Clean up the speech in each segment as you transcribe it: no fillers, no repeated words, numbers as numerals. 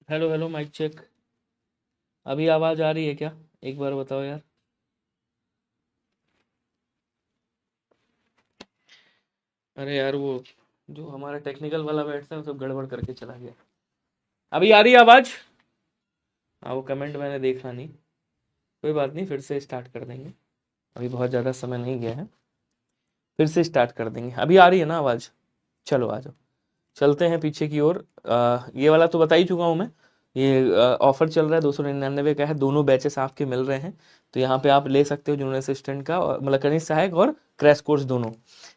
Hello hello, mic check. अभी आवाज आ रही है क्या? एक बार बताओ यार। अरे यार, वो जो हमारा टेक्निकल वाला बैठता है वो सब गड़बड़ करके चला गया। अभी आ रही है आवाज? हाँ, वो कमेंट मैंने देखा नहीं। कोई बात नहीं, फिर से स्टार्ट कर देंगे। अभी बहुत ज़्यादा समय नहीं गया है। फिर से स्टार्ट कर देंगे। अभी आ रही है ना आवाज? चलो आ जाओ, चलते हैं पीछे की ओर। ये वाला तो बता ही चुका हूँ मैं। ये ऑफर चल रहा है, 299 का है। दोनों बैचेस आपके मिल रहे हैं, तो यहाँ पे आप ले सकते हो जूनियर असिस्टेंट का मतलब कनिष्ठ सहायक और क्रैश कोर्स दोनों।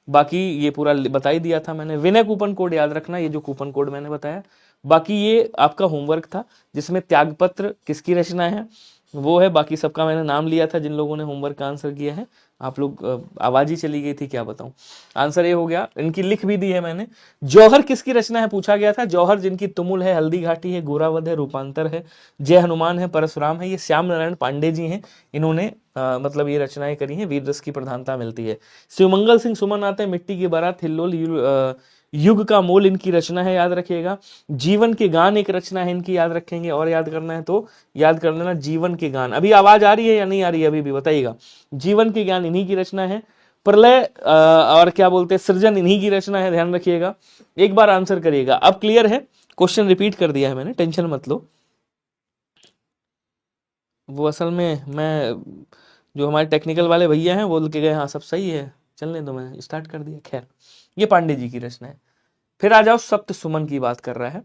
बाकी ये पूरा बता ही दिया था मैंने। विनय कूपन कोड याद रखना, ये जो कूपन कोड मैंने बताया। बाकी ये आपका होमवर्क था जिसमें त्यागपत्र किसकी रचना है वो है। बाकी सबका मैंने नाम लिया था जिन लोगों ने होमवर्क का आंसर किया है। आप लोग आवाज ही चली गई थी, क्या बताऊं। आंसर ये हो गया, इनकी लिख भी दी है मैंने। जौहर किसकी रचना है पूछा गया था। जौहर जिनकी तुमुल है, हल्दी घाटी है, गोरावध है, रूपांतर है, जय हनुमान है, परशुराम है, ये श्याम नारायण पांडे जी हैं। इन्होंने मतलब ये रचनाएं करी हैं। वीर रस की प्रधानता मिलती है। शिवमंगल सिंह सुमन आते हैं, मिट्टी की बारात, हिल्लोल, युग का मोल इनकी रचना है, याद रखिएगा। जीवन के गान एक रचना है इनकी, याद रखेंगे। और याद करना है तो याद कर लेना, जीवन के गान। अभी आवाज आ रही है या नहीं आ रही है? अभी भी बताइएगा। जीवन के ज्ञान इन्हीं की रचना है। प्रलय और क्या बोलते हैं, सृजन इन्हीं की रचना है, ध्यान रखिएगा। एक बार आंसर करिएगा। अब क्लियर है? क्वेश्चन रिपीट कर दिया है मैंने, टेंशन मत लो। वो असल में मैं, जो हमारे टेक्निकल वाले भैया हैं बोल के गए हाँ सब सही है, चलने दो, मैं स्टार्ट कर दिया। खैर, ये पांडे जी की रचना है। फिर आ जाओ, सप्त सुमन की बात कर रहा है।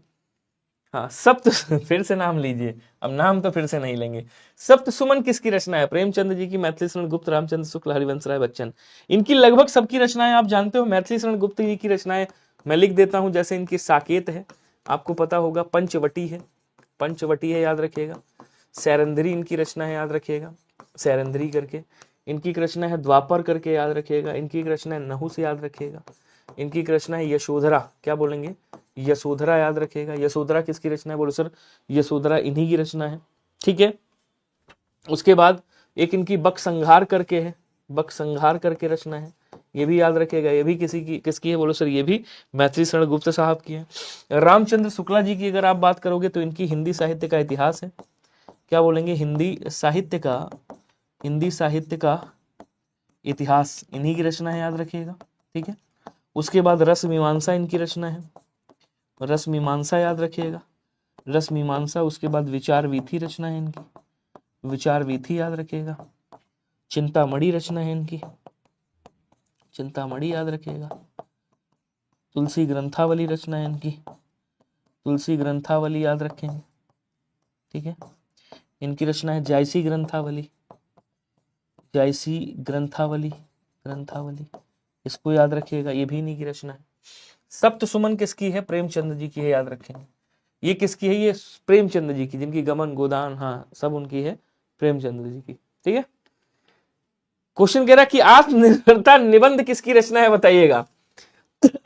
हाँ, सप्त फिर से नाम लीजिए। अब नाम तो फिर से नहीं लेंगे। सप्त सुमन किसकी रचना है? प्रेमचंद जी की, मैथिली शरण गुप्त, रामचंद्र शुक्ल, हरिवंश राय बच्चन। इनकी लगभग सबकी रचनाएं आप जानते हो। मैथिली शरण गुप्त जी की रचनाएं मैं लिख देता हूं, जैसे इनकी साकेत है, आपको पता होगा। पंचवटी है, पंचवटी है, याद रखिएगा। सैरंध्री इनकी रचना है, याद रखिएगा, सैरंध्री करके। इनकी एक रचना है द्वापर करके, याद रखिएगा। इनकी एक रचना है नहुस, याद रखिएगा। इनकी एक रचना है यशोधरा, क्या बोलेंगे, यशोधरा, याद रखिएगा। यशोधरा किसकी रचना है? बोलो सर, यशोधरा इन्हीं की रचना है। ठीक है। उसके बाद एक इनकी बक संहार करके है, बक संहार करके रचना है, ये भी याद रखिएगा। ये भी किसकी है? बोलो सर, ये भी मैथिली शरण गुप्त साहब की है। रामचंद्र शुक्ला जी की अगर आप बात करोगे तो इनकी हिंदी साहित्य का इतिहास है, क्या बोलेंगे, हिंदी साहित्य का इतिहास इन्हीं की रचना है, याद रखिएगा। ठीक है। उसके बाद रस मीमांसा इनकी रचना है, रस मीमांसा, याद रखिएगा, रस मीमांसा। उसके बाद विचार वीथी रचना है इनकी, विचार वीथी, याद रखिएगा। चिंतामणि रचना है इनकी, चिंतामणि, याद रखिएगा। तुलसी ग्रंथावली रचना है इनकी, तुलसी ग्रंथावली, याद रखेंगे। ठीक है। इनकी रचना है जायसी ग्रंथावली, जायसी ग्रंथावली, ग्रंथावली, इसको याद रखिएगा। ये भी इन्हीं की रचना है। सप्त सुमन किसकी है? प्रेमचंद जी की है, याद रखेंगे। ये किसकी है? ये प्रेमचंद जी की, जिनकी गमन गोदान हाँ सब उनकी है, प्रेमचंद जी की। ठीक है। क्वेश्चन कह रहा कि आत्मनिर्भरता निबंध किसकी रचना है, बताइएगा।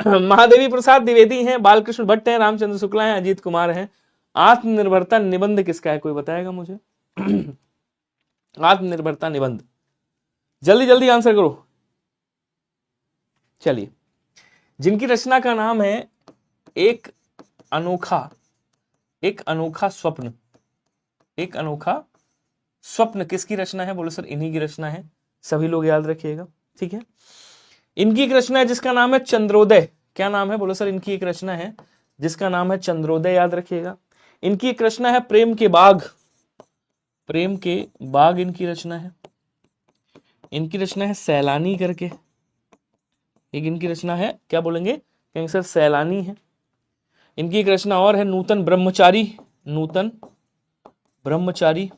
महादेवी प्रसाद द्विवेदी हैं, बालकृष्ण भट्ट हैं, रामचंद्र शुक्ला हैं, अजीत कुमार हैं। आत्मनिर्भरता निबंध किसका है, कोई बताएगा मुझे? आत्मनिर्भरता निबंध, जल्दी जल्दी आंसर करो। चलिए, जिनकी रचना का नाम है एक अनोखा, एक अनोखा स्वप्न, एक अनोखा स्वप्न, किसकी रचना है? बोलो सर, इन्हीं की रचना है, सभी लोग याद रखिएगा। ठीक है। इनकी एक रचना है जिसका नाम है चंद्रोदय, क्या नाम है? बोलो सर, इनकी एक रचना है जिसका नाम है चंद्रोदय, याद रखिएगा। इनकी एक रचना है प्रेम के बाग, प्रेम के बाग इनकी रचना है। इनकी रचना है सैलानी करके, एक इनकी रचना है, क्या बोलेंगे, कहेंगे सर सैलानी है। इनकी एक रचना और है नूतन ब्रह्मचारी, नूतन ब्रह्मचारी,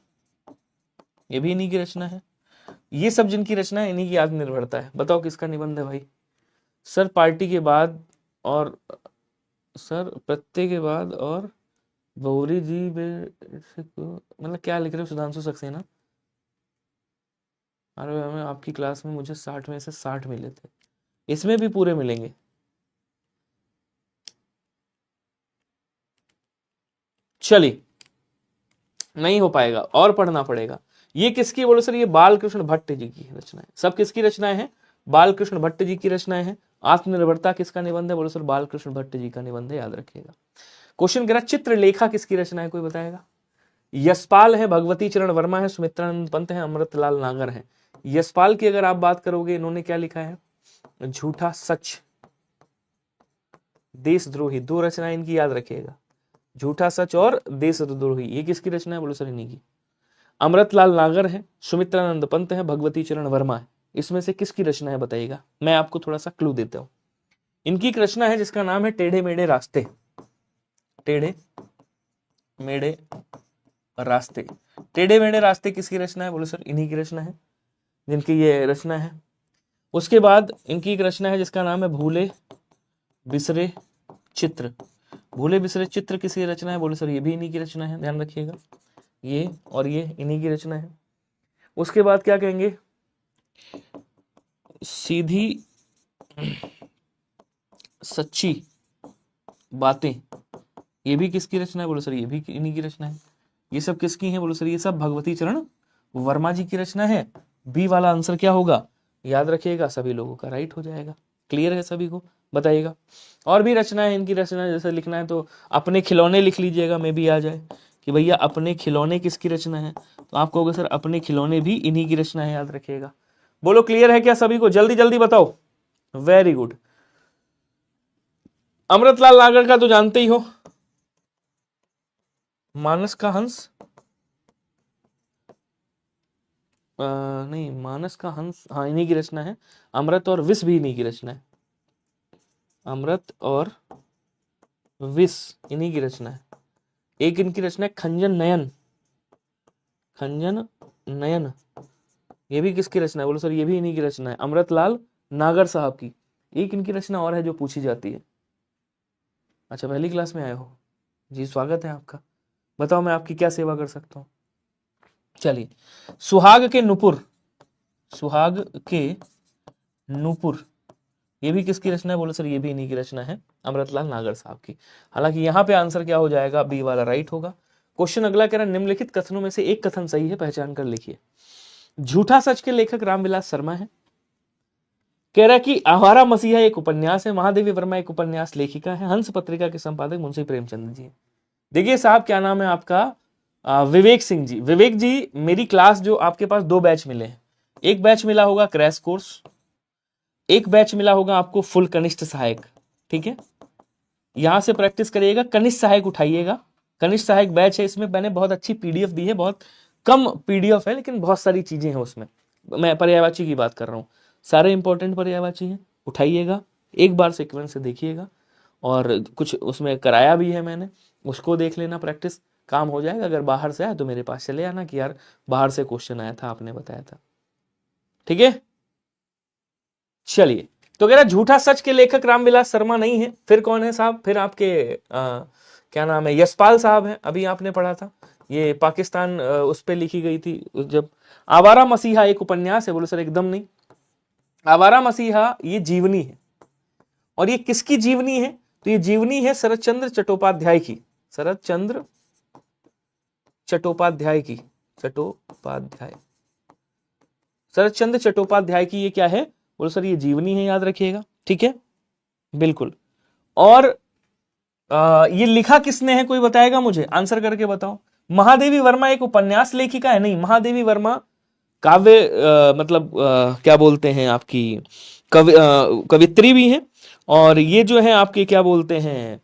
ये भी इन्हीं की रचना है। ये सब जिनकी रचना है इन्हीं की आत्मनिर्भरता है। बताओ किसका निबंध है भाई? सर पार्टी के बाद, और सर प्रत्यय के बाद, और बहुरी जी मतलब क्या लिख रहे हो सुधांशु सक्सेना? अरे हमें आपकी क्लास में मुझे 60 में से 60 मिले थे, इसमें भी पूरे मिलेंगे। चलिए, नहीं हो पाएगा, और पढ़ना पड़ेगा। ये किसकी? बोलो सर, ये बालकृष्ण भट्ट जी की रचना है। सब किसकी रचनाएं हैं? बालकृष्ण भट्ट जी की रचनाएं हैं। आत्मनिर्भरता किसका निबंध है? बोलो सर, बालकृष्ण भट्ट जी का निबंध है, याद रखिएगा। क्वेश्चन कह रहा चित्रलेखा किसकी रचना है, कोई बताएगा? यशपाल है, भगवती चरण वर्मा है, सुमित्रानंद पंत है, अमृतलाल नागर है। यशपाल की अगर आप बात करोगे, इन्होंने क्या लिखा है? झूठा सच, देशद्रोही, दो रचनाएं इनकी याद रखिएगा, झूठा सच और देशद्रोही। ये किसकी रचना है? बोलो सर इन्हीं की। अमृतलाल नागर है, सुमित्रानंद पंत है, भगवती चरण वर्मा है। इसमें से किसकी रचना है बताइएगा? मैं आपको थोड़ा सा क्लू देता हूं। इनकी एक रचना है जिसका नाम है टेढ़े मेढ़े रास्ते। टेढ़े मेढ़े रास्ते। टेढ़े मेढ़े रास्ते किसकी रचना है? बोलो सर इन्हीं की रचना है, जिनकी ये रचना है। उसके बाद इनकी एक रचना है जिसका नाम है भूले बिसरे चित्र। भूले बिसरे चित्र किसकी रचना है? बोलो सर ये भी इन्हीं की रचना है, ध्यान रखिएगा, ये और ये इन्हीं की रचना है। उसके बाद क्या कहेंगे? सीधी सच्ची बातें, ये भी किसकी रचना है? बोलो सर ये भी इन्हीं की रचना है। ये सब किसकी है? बोलो सर ये सब भगवती चरण वर्मा जी की रचना है। बी वाला आंसर क्या होगा? याद रखिएगा, सभी लोगों का राइट हो जाएगा। क्लियर है सभी को? बताइएगा। और भी रचना है इनकी, रचना जैसे लिखना है तो अपने खिलौने लिख लीजिएगा, में भी आ जाए कि भैया अपने खिलौने किसकी रचना है, तो आप कहोगे सर अपने खिलौने भी इन्हीं की रचना है, याद रखिएगा। बोलो क्लियर है क्या सभी को? जल्दी जल्दी बताओ। Very good. अमृतलाल नागर का तो जानते ही हो, मानस का हंस, नहीं मानस का हंस, हाँ इन्हीं की रचना है। अमृत और विष भी इन्हीं की रचना है। अमृत और विष इन्हीं की रचना है। एक इनकी रचना है खंजन नयन। खंजन नयन, ये भी किसकी रचना है? बोलो सर ये भी इन्हीं की रचना है, अमृतलाल नागर साहब की। एक इनकी रचना और है जो पूछी जाती है। अच्छा पहली क्लास में आए हो जी, स्वागत है आपका। बताओ मैं आपकी क्या सेवा कर सकता हूँ? चलिए, सुहाग के नुपुर, सुहाग के नुपुर, ये भी किसकी रचना है? बोलो सर ये भी इन्हीं की रचना है, अमृतलाल नागर साहब की। हालांकि यहाँ पे आंसर क्या हो जाएगा? बी वाला राइट होगा। क्वेश्चन अगला कह रहा है निम्नलिखित कथनों में से एक कथन सही है, पहचान कर लिखिए। झूठा सच के लेखक रामविलास शर्मा है। कह रहा है कि आवारा मसीहा एक उपन्यास है। महादेवी वर्मा एक उपन्यास लेखिका है। हंस पत्रिका के संपादक मुंशी प्रेमचंद जी है। देखिए साहब क्या नाम है आपका? विवेक सिंह जी। विवेक जी मेरी क्लास जो आपके पास दो बैच मिले हैं, एक बैच मिला होगा क्रैश कोर्स, एक बैच मिला होगा आपको फुल कनिष्ठ सहायक। ठीक है, यहां से प्रैक्टिस करिएगा, कनिष्ठ सहायक उठाइएगा। कनिष्ठ सहायक बैच है, इसमें मैंने बहुत अच्छी पीडीएफ दी है, बहुत कम पीडीएफ है लेकिन बहुत सारी चीजें हैं उसमें। मैं पर्यायवाची की बात कर रहा हूँ, सारे इंपॉर्टेंट पर्यायवाची हैं, उठाइएगा, एक बार सीक्वेंस से देखिएगा। और कुछ उसमें कराया भी है मैंने, उसको देख लेना, प्रैक्टिस काम हो जाएगा। अगर बाहर से आए तो मेरे पास चले आना कि यार बाहर से क्वेश्चन आया था, आपने बताया था। ठीक है, चलिए। तो कह रहा झूठा सच के लेखक रामविलास शर्मा नहीं है, फिर कौन है साहब? फिर आपके क्या नाम है? यशपाल साहब हैं, अभी आपने पढ़ा था। ये पाकिस्तान उस पे लिखी गई थी जब। आवारा मसीहा एक उपन्यास है। बोलो सर एकदम नहीं, आवारा मसीहा ये जीवनी है। और ये किसकी जीवनी है? तो ये जीवनी है शरद चंद्र चट्टोपाध्याय की। शरद चंद्र चट्टोपाध्याय की, चट्टोपाध्याय, शरद चंद्र चट्टोपाध्याय की ये क्या है? बोलो सर ये जीवनी है, याद रखिएगा। ठीक है, बिल्कुल। और ये लिखा किसने है, कोई बताएगा मुझे? आंसर करके बताओ। महादेवी वर्मा एक उपन्यास लेखिका है? नहीं, महादेवी वर्मा काव्य मतलब क्या बोलते हैं आपकी कवित्री भी हैं, और ये जो है आपके क्या बोलते हैं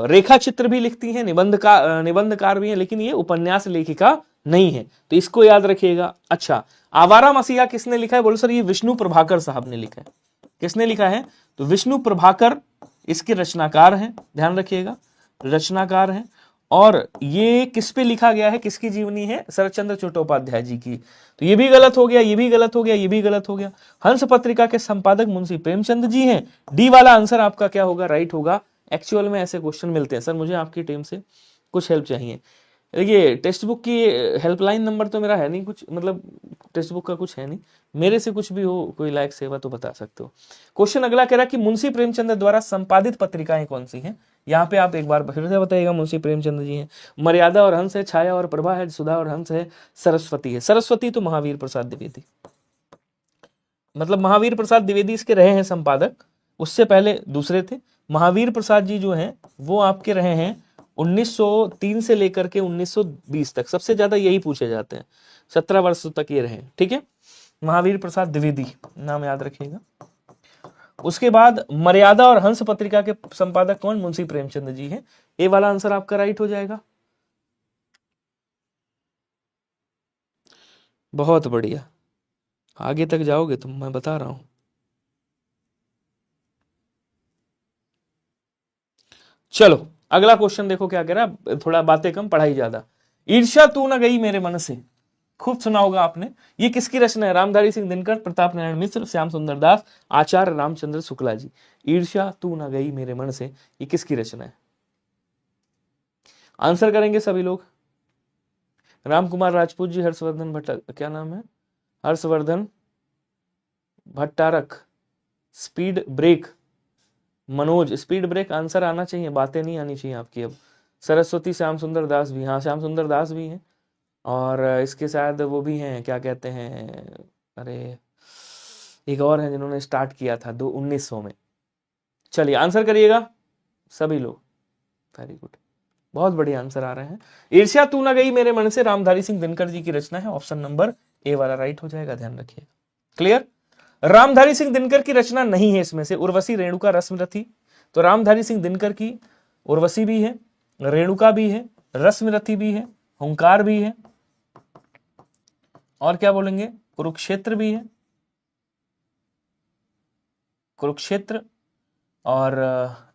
रेखा चित्र भी लिखती हैं, निबंधकार भी हैं, लेकिन ये उपन्यास लेखिका नहीं है, तो इसको याद रखिएगा। अच्छा, आवारा मसीहा किसने लिखा है? बोलो सर ये विष्णु प्रभाकर साहब ने लिखा है। किसने लिखा है? तो विष्णु प्रभाकर इसके रचनाकार हैं, ध्यान रखिएगा, रचनाकार हैं। और ये किस पे लिखा गया है, किसकी जीवनी है? शरदचंद्र चट्टोपाध्याय जी की। तो ये भी गलत हो गया, ये भी गलत हो गया, ये भी गलत हो गया। हंस पत्रिका के संपादक मुंशी प्रेमचंद जी हैं। डी वाला आंसर आपका क्या होगा? राइट होगा। एक्चुअल में ऐसे क्वेश्चन मिलते हैं सर, मुझे आपकी टीम से कुछ हेल्प चाहिए। देखिए टेक्स्ट बुक की हेल्पलाइन नंबर तो मेरा है नहीं कुछ, मतलब टेक्स्ट बुक का कुछ है नहीं, मेरे से कुछ भी हो, कोई लायक सेवा तो बता सकते हो। क्वेश्चन अगला कह रहा है कि मुंशी प्रेमचंद द्वारा संपादित पत्रिकाएं कौन सी हैं? यहाँ पे आप एक बार फिर से बताइएगा। मुंशी प्रेमचंद जी हैं, मर्यादा और हंस है, छाया और प्रभा है, सुधा और हंस है, सरस्वती है। सरस्वती तो महावीर प्रसाद द्विवेदी, मतलब महावीर प्रसाद द्विवेदी इसके रहे हैं संपादक, उससे पहले दूसरे थे, महावीर प्रसाद जी जो हैं वो आपके रहे हैं 1903 से लेकर के 1920 तक, सबसे ज्यादा यही पूछे जाते हैं, 17 वर्ष तक ये रहे। ठीक है, महावीर प्रसाद द्विवेदी नाम याद रखिएगा। उसके बाद मर्यादा और हंस पत्रिका के संपादक कौन? मुंशी प्रेमचंद जी हैं। ए वाला आंसर आपका राइट हो जाएगा। बहुत बढ़िया, आगे तक जाओगे तुम, मैं बता रहा हूं। चलो अगला क्वेश्चन देखो क्या कह रहा है, थोड़ा बातें कम पढ़ाई ज्यादा। ईर्ष्या तू न गई मेरे मन से, खूब सुना होगा आपने। ये किसकी रचना है? रामधारी सिंह दिनकर, प्रताप नारायण मिश्र, श्याम सुंदर दास, आचार्य रामचंद्र शुक्ला जी। ईर्ष्या तू न गई मेरे मन से, ये किसकी रचना है? आंसर करेंगे सभी लोग। राम कुमार राजपूत जी, हर्षवर्धन भट्ट, क्या नाम है, Harshvardhan Bhattarak, speed break, Manoj speed break. Answer आना चाहिए, बातें नहीं आनी चाहिए आपकी। अब सरस्वती श्याम सुंदर दास भी, हाँ श्याम सुंदर दास भी हैं, और इसके शायद वो भी हैं, क्या कहते हैं, अरे एक और है जिन्होंने स्टार्ट किया था 1900 में। चलिए आंसर करिएगा सभी लोग, वेरी गुड, बहुत बढ़िया आंसर आ रहे हैं। ईर्ष्या तू न गई मेरे मन से रामधारी सिंह दिनकर जी की रचना है, ऑप्शन नंबर ए वाला राइट हो जाएगा, ध्यान रखिएगा। क्लियर? रामधारी सिंह दिनकर की रचना नहीं है इसमें से, उर्वशी रेणुका रश्मिरथी। तो रामधारी सिंह दिनकर की उर्वशी भी है, रेणुका भी है, रश्मिरथी भी है, हुंकार भी है, और क्या बोलेंगे, कुरुक्षेत्र भी है, कुरुक्षेत्र। और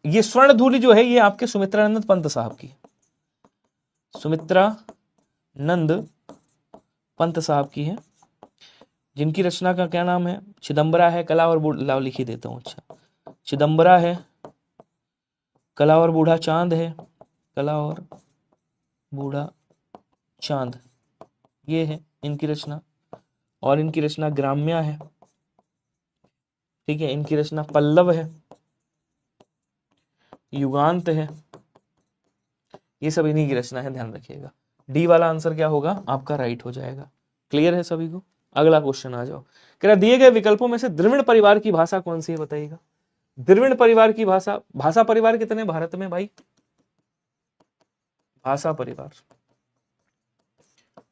ये स्वर्ण धूलि जो है ये आपके सुमित्रानंद पंत साहब की, सुमित्रानंद पंत साहब की है, जिनकी रचना का क्या नाम है, चिदम्बरा है, कला और लाओ लिख ही देता हूं। अच्छा, चिदम्बरा है, कला और बूढ़ा चांद है, कला और बूढ़ा चांद, ये है इनकी रचना। और इनकी रचना ग्राम्या है, ठीक है, इनकी रचना पल्लव है, युगांत है, ये सब इन्हीं की रचना है, ध्यान रखिएगा। डी वाला आंसर क्या होगा आपका, राइट हो जाएगा। क्लियर है सभी को? अगला क्वेश्चन आ जाओ। कह रहा दिए गए विकल्पों में से द्रविड़ परिवार की भाषा कौन सी है, बताइएगा। द्रविड़ परिवार की भाषा, भाषा परिवार कितने भारत में भाई? भाषा परिवार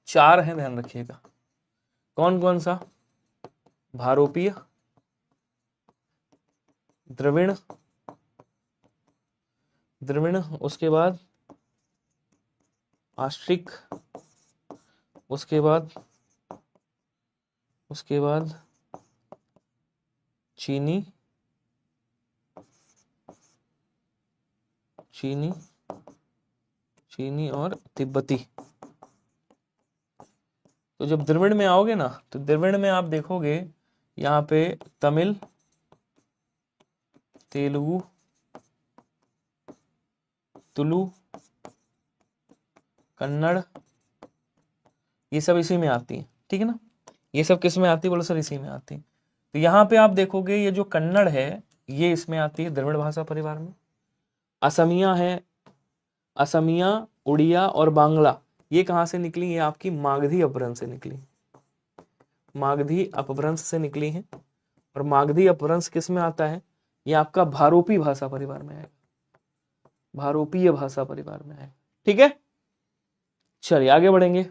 4 है, ध्यान रखिएगा। कौन कौन सा? भारोपीय, द्रविड़, द्रविड़, उसके बाद आस्ट्रिक, उसके बाद चीनी, चीनी और तिब्बती। तो जब द्रविड़ में आओगे ना, तो द्रविड़ में आप देखोगे यहाँ पे तमिल, तेलुगु, तुलु, कन्नड़, ये सब इसी में आती है, ठीक है ना। ये सब किस में आती है बोलो सर? इसी में आती है। तो यहाँ पे आप देखोगे ये जो कन्नड़ है ये इसमें आती है द्रविड़ भाषा परिवार में। असमिया है, असमिया, उड़िया और बांग्ला, ये कहाँ से निकली? ये आपकी मागधी अपभ्रंश से निकली, मागधी अपभ्रंश से निकली है। और मागधी अपभ्रंश किस में आता है? ये आपका भारोपी भाषा परिवार में आएगा, भारोपीय भाषा परिवार में आएगा, ठीक है। चलिए आगे बढ़ेंगे।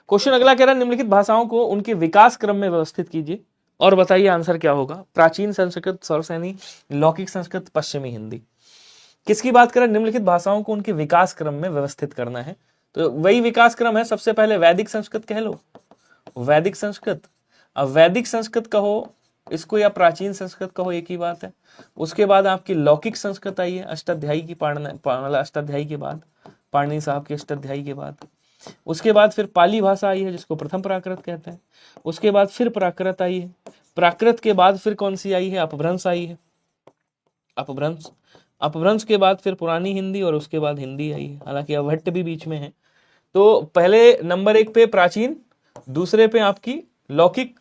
क्वेश्चन अगला कह रहा है निम्नलिखित भाषाओं को उनके विकास क्रम में व्यवस्थित कीजिए और बताइए आंसर क्या होगा। प्राचीन संस्कृत, सौरसेनी, लौकिक संस्कृत, पश्चिमी हिंदी। किसकी बात करें? निम्नलिखित भाषाओं को उनके विकास क्रम में व्यवस्थित करना है। तो वही विकास क्रम है, सबसे पहले वैदिक संस्कृत कह लो, वैदिक संस्कृत। अब वैदिक संस्कृत कहो इसको या प्राचीन संस्कृत कहो, एक ही बात है। उसके बाद आपकी लौकिक संस्कृत आई है, अष्टाध्यायी की अष्टाध्यायी के बाद, पाणिनि साहब के अष्टाध्यायी के बाद। उसके बाद फिर पाली भाषा आई है जिसको प्रथम प्राकृत कहते हैं। उसके बाद फिर प्राकृत आई है, प्राकृत के बाद फिर कौन सी आई है? अपभ्रंश आई है, अपभ्रंश। अपभ्रंश के बाद फिर पुरानी हिंदी और उसके बाद हिंदी आई है, हालांकि अवहट्ट भी बीच में है। तो पहले नंबर 1 पे प्राचीन, दूसरे पे आपकी लौकिक,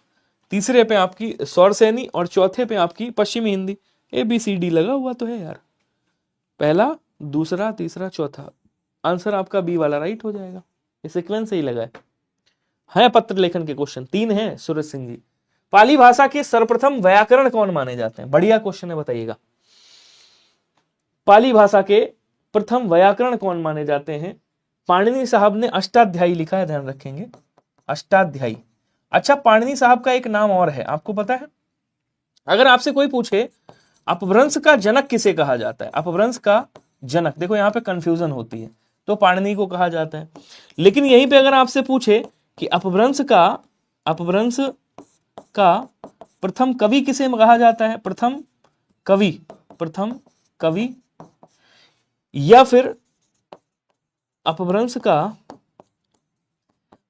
तीसरे पे आपकी सौरसेनी और चौथे पे आपकी पश्चिमी हिंदी। ABCD लगा हुआ तो है यार, पहला, दूसरा, तीसरा, चौथा। आंसर आपका बी वाला राइट हो जाएगा। ये सीक्वेंस सही लगा है पत्र लेखन के क्वेश्चन 3 है सूरज सिंह जी। पाली भाषा के सर्वप्रथम व्याकरण कौन माने जाते हैं? बढ़िया क्वेश्चन है, बताइएगा। पाली भाषा के प्रथम व्याकरण कौन माने जाते हैं? पाणिनि साहब ने अष्टाध्यायी लिखा है, ध्यान रखेंगे, अष्टाध्यायी। अच्छा, पाणिनि साहब का एक नाम और है, आपको पता है? अगर आपसे कोई पूछे अपभ्रंश का जनक किसे कहा जाता है, अपभ्रंश का जनक, देखो यहां पे कंफ्यूजन होती है, तो पाणिनि को कहा जाता है। लेकिन यहीं पे अगर आपसे पूछे कि अपभ्रंश का प्रथम कवि किसे कहा जाता है, प्रथम कवि, या फिर अपभ्रंश का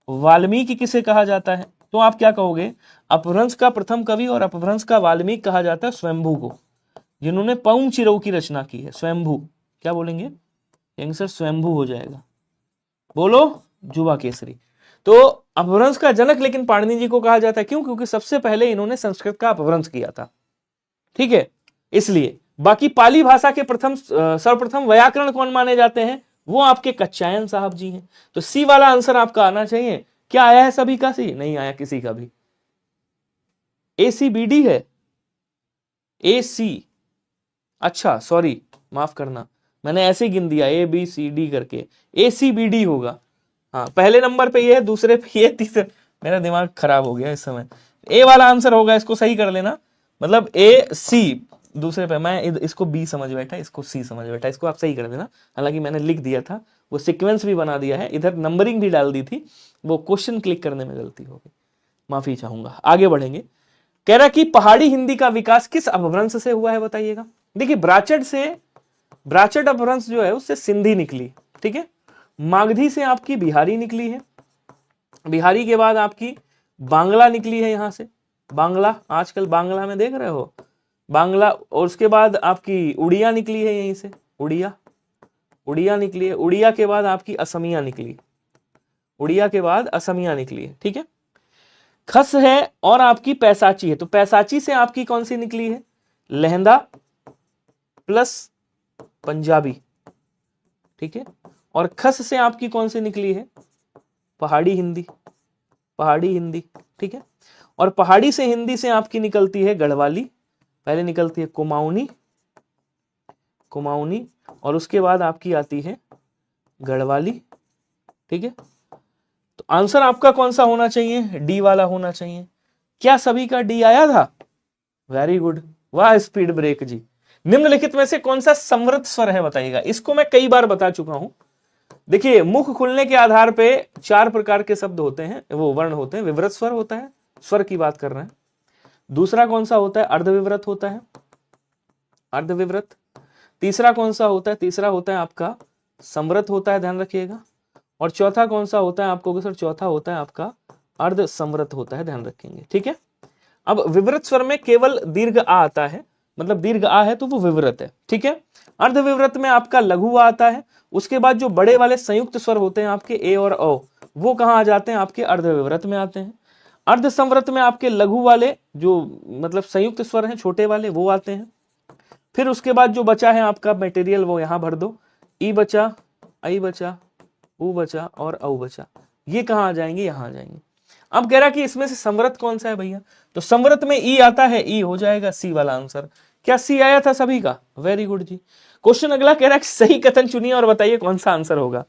वाल्मीकि किसे कहा जाता है, तो आप क्या कहोगे? अपभ्रंश का प्रथम कवि और अपभ्रंश का वाल्मीकि कहा जाता है स्वयंभू को, जिन्होंने पौंग चिरऊ की रचना की है। स्वयंभू, क्या बोलेंगे? आंसर स्वयंभू हो जाएगा। बोलो जुबा केसरी। तो अपभ्रंश का जनक लेकिन पाणिनि जी को कहा जाता है, क्यों? क्योंकि सबसे पहले इन्होंने संस्कृत का अपभ्रंश किया था, ठीक है, इसलिए। बाकी पाली भाषा के सर्वप्रथम व्याकरण कौन माने जाते हैं? वो आपके कच्चायन साहब जी हैं। तो सी वाला आंसर आपका आना चाहिए। क्या आया है सभी का? सी नहीं आया किसी का भी। ACBD है, AC। अच्छा सॉरी, माफ करना, मैंने ऐसे गिन दिया ABCD करके, ACBD होगा। हाँ, पहले नंबर पे ये है, दूसरे पे ये, तीसरे, मेरा दिमाग खराब हो गया इस समय। ए वाला आंसर होगा, इसको सही कर लेना, मतलब AC दूसरे पे, मैं इसको B समझ बैठा, इसको C समझ बैठा, इसको आप सही कर देना। हालांकि मैंने लिख दिया था, वो सीक्वेंस भी बना दिया है, इधर नंबरिंग भी डाल दी थी, वो क्वेश्चन क्लिक करने में गलती हो गई, माफी चाहूंगा। आगे बढ़ेंगे। कह रहा कि पहाड़ी हिंदी का विकास किस अपभ्रंश से हुआ है, बताइएगा। देखिए ब्राचट अपभ्रंश जो है उससे सिंधी निकली, ठीक है। मागधी से आपकी बिहारी निकली है, बिहारी के बाद आपकी बांग्ला निकली है, यहां से बांग्ला, आजकल बांग्ला में देख रहे हो बांग्ला, और उसके बाद आपकी उड़िया निकली है, यहीं से उड़िया निकली है। उड़िया के बाद आपकी असमिया निकली, उड़िया के बाद असमिया निकली है, ठीक है। खस है और आपकी पैसाची है, तो पैसाची से आपकी कौन सी निकली है? लहंदा प्लस पंजाबी, ठीक है। और खस से आपकी कौन सी निकली है? पहाड़ी हिंदी, ठीक है। और पहाड़ी से हिंदी से आपकी निकलती है गढ़वाली, पहले निकलती है कुमाऊनी, और उसके बाद आपकी आती है गढ़वाली, ठीक है। तो आंसर आपका कौन सा होना चाहिए? डी वाला होना चाहिए। क्या सभी का डी आया था? वेरी गुड, वाह स्पीड ब्रेक जी। निम्नलिखित में से कौन सा समृद्ध स्वर है, बताइएगा। इसको मैं कई बार बता चुका हूं। देखिए, मुख खुलने के आधार पे 4 प्रकार के शब्द होते हैं, वो वर्ण होते हैं। विवृत स्वर होता है, स्वर की बात कर रहे हैं। दूसरा कौन सा होता है? अर्धविवृत होता है, अर्धविवृत। तीसरा कौन सा होता है? तीसरा होता है आपका समृद्ध होता है, ध्यान रखिएगा। और चौथा कौन सा होता है? आपको सर चौथा होता है आपका अर्ध समृद्ध होता है, ध्यान रखेंगे, ठीक है। अब विवृत स्वर में केवल दीर्घ आ आता है, मतलब दीर्घ आ है तो वो विवृत है, ठीक है। अर्धविवृत में आपका लघु आ आता है। उसके बाद जो बड़े वाले संयुक्त स्वर होते हैं आपके ए और ओ, वो कहाँ आ जाते हैं? आपके अर्धविवृत में आते हैं। अर्ध संवृत में आपके लघु वाले जो मतलब संयुक्त स्वर हैं छोटे वाले, वो आते हैं। फिर उसके बाद जो बचा है आपका मटेरियल, वो यहां भर दो। ई बचा, आई बचा, ऊ बचा और औ बचा, ये कहाँ आ जाएंगे? यहां आ जाएंगे। अब कह रहा कि इसमें से समृत कौन सा है भैया? तो समृत में ई आता है, ई हो जाएगा सी वाला आंसर। क्या सी आया था सभी का? वेरी गुड जी। क्वेश्चन अगला कह रहा है कि सही कथन चुनिए और बताइए कौन सा आंसर होगा।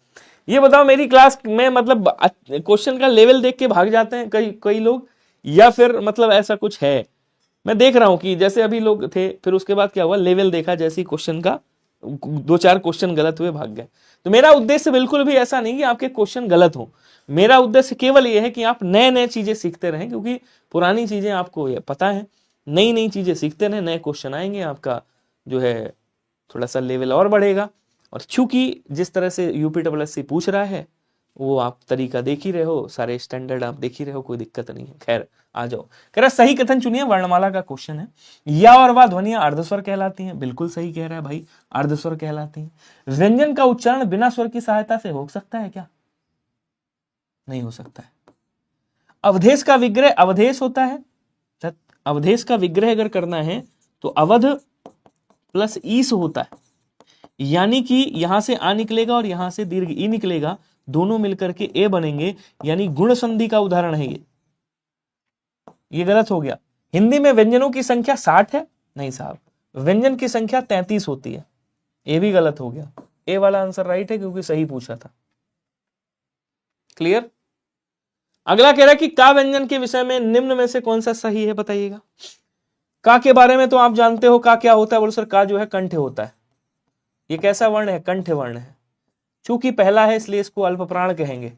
ये बताओ, मेरी क्लास में मतलब क्वेश्चन का लेवल देख के भाग जाते हैं कई लोग, या फिर मतलब ऐसा कुछ है? मैं देख रहा हूं कि जैसे अभी लोग थे, फिर उसके बाद क्या हुआ, लेवल देखा, जैसे क्वेश्चन का 2-4 क्वेश्चन गलत हुए, भाग गए। तो मेरा उद्देश्य बिल्कुल भी ऐसा नहीं कि आपके क्वेश्चन गलत हो, मेरा उद्देश्य केवल यह है कि आप नए नए चीजें सीखते रहें, क्योंकि पुरानी चीजें आपको ये पता है, नई नई चीजें सीखते रहें, नए क्वेश्चन आएंगे, आपका जो है थोड़ा सा लेवल और बढ़ेगा। और चूंकि जिस तरह से UPSSC पूछ रहा है, वो आप तरीका देख ही रहे हो, सारे स्टैंडर्ड आप देख ही रहे हो, कोई दिक्कत नहीं है। खैर आ जाओ। कह रहा सही कथन चुनिए, वर्णमाला का क्वेश्चन है। या और वा ध्वनियां अर्धस्वर कहलाती हैं, बिल्कुल सही कह रहा है भाई, अर्धस्वर कहलाती हैं। व्यंजन का उच्चारण बिना स्वर की सहायता से हो सकता है क्या? नहीं हो सकता है। अवधेश का विग्रह अवधेश होता है, अवधेश का विग्रह अगर करना है तो अवध प्लस ईस होता है, यानी कि यहां से आ निकलेगा और यहां से दीर्घ ई निकलेगा, दोनों मिलकर के ए बनेंगे, यानी गुण संधि का उदाहरण है ये गलत हो गया। हिंदी में व्यंजनों की संख्या 60 है, नहीं साहब, व्यंजन की संख्या 33 होती है, ये भी गलत हो गया। ए वाला आंसर राइट है क्योंकि सही पूछा था। क्लियर। अगला कह रहा है कि का व्यंजन के विषय में निम्न में से कौन सा सही है, बताइएगा। का के बारे में तो आप जानते हो, का क्या होता है, बोलो सर का जो है कंठ होता है। ये कैसा वर्ण है, कंठ वर्ण है। चूंकि पहला है इसलिए इसको अल्पप्राण कहेंगे,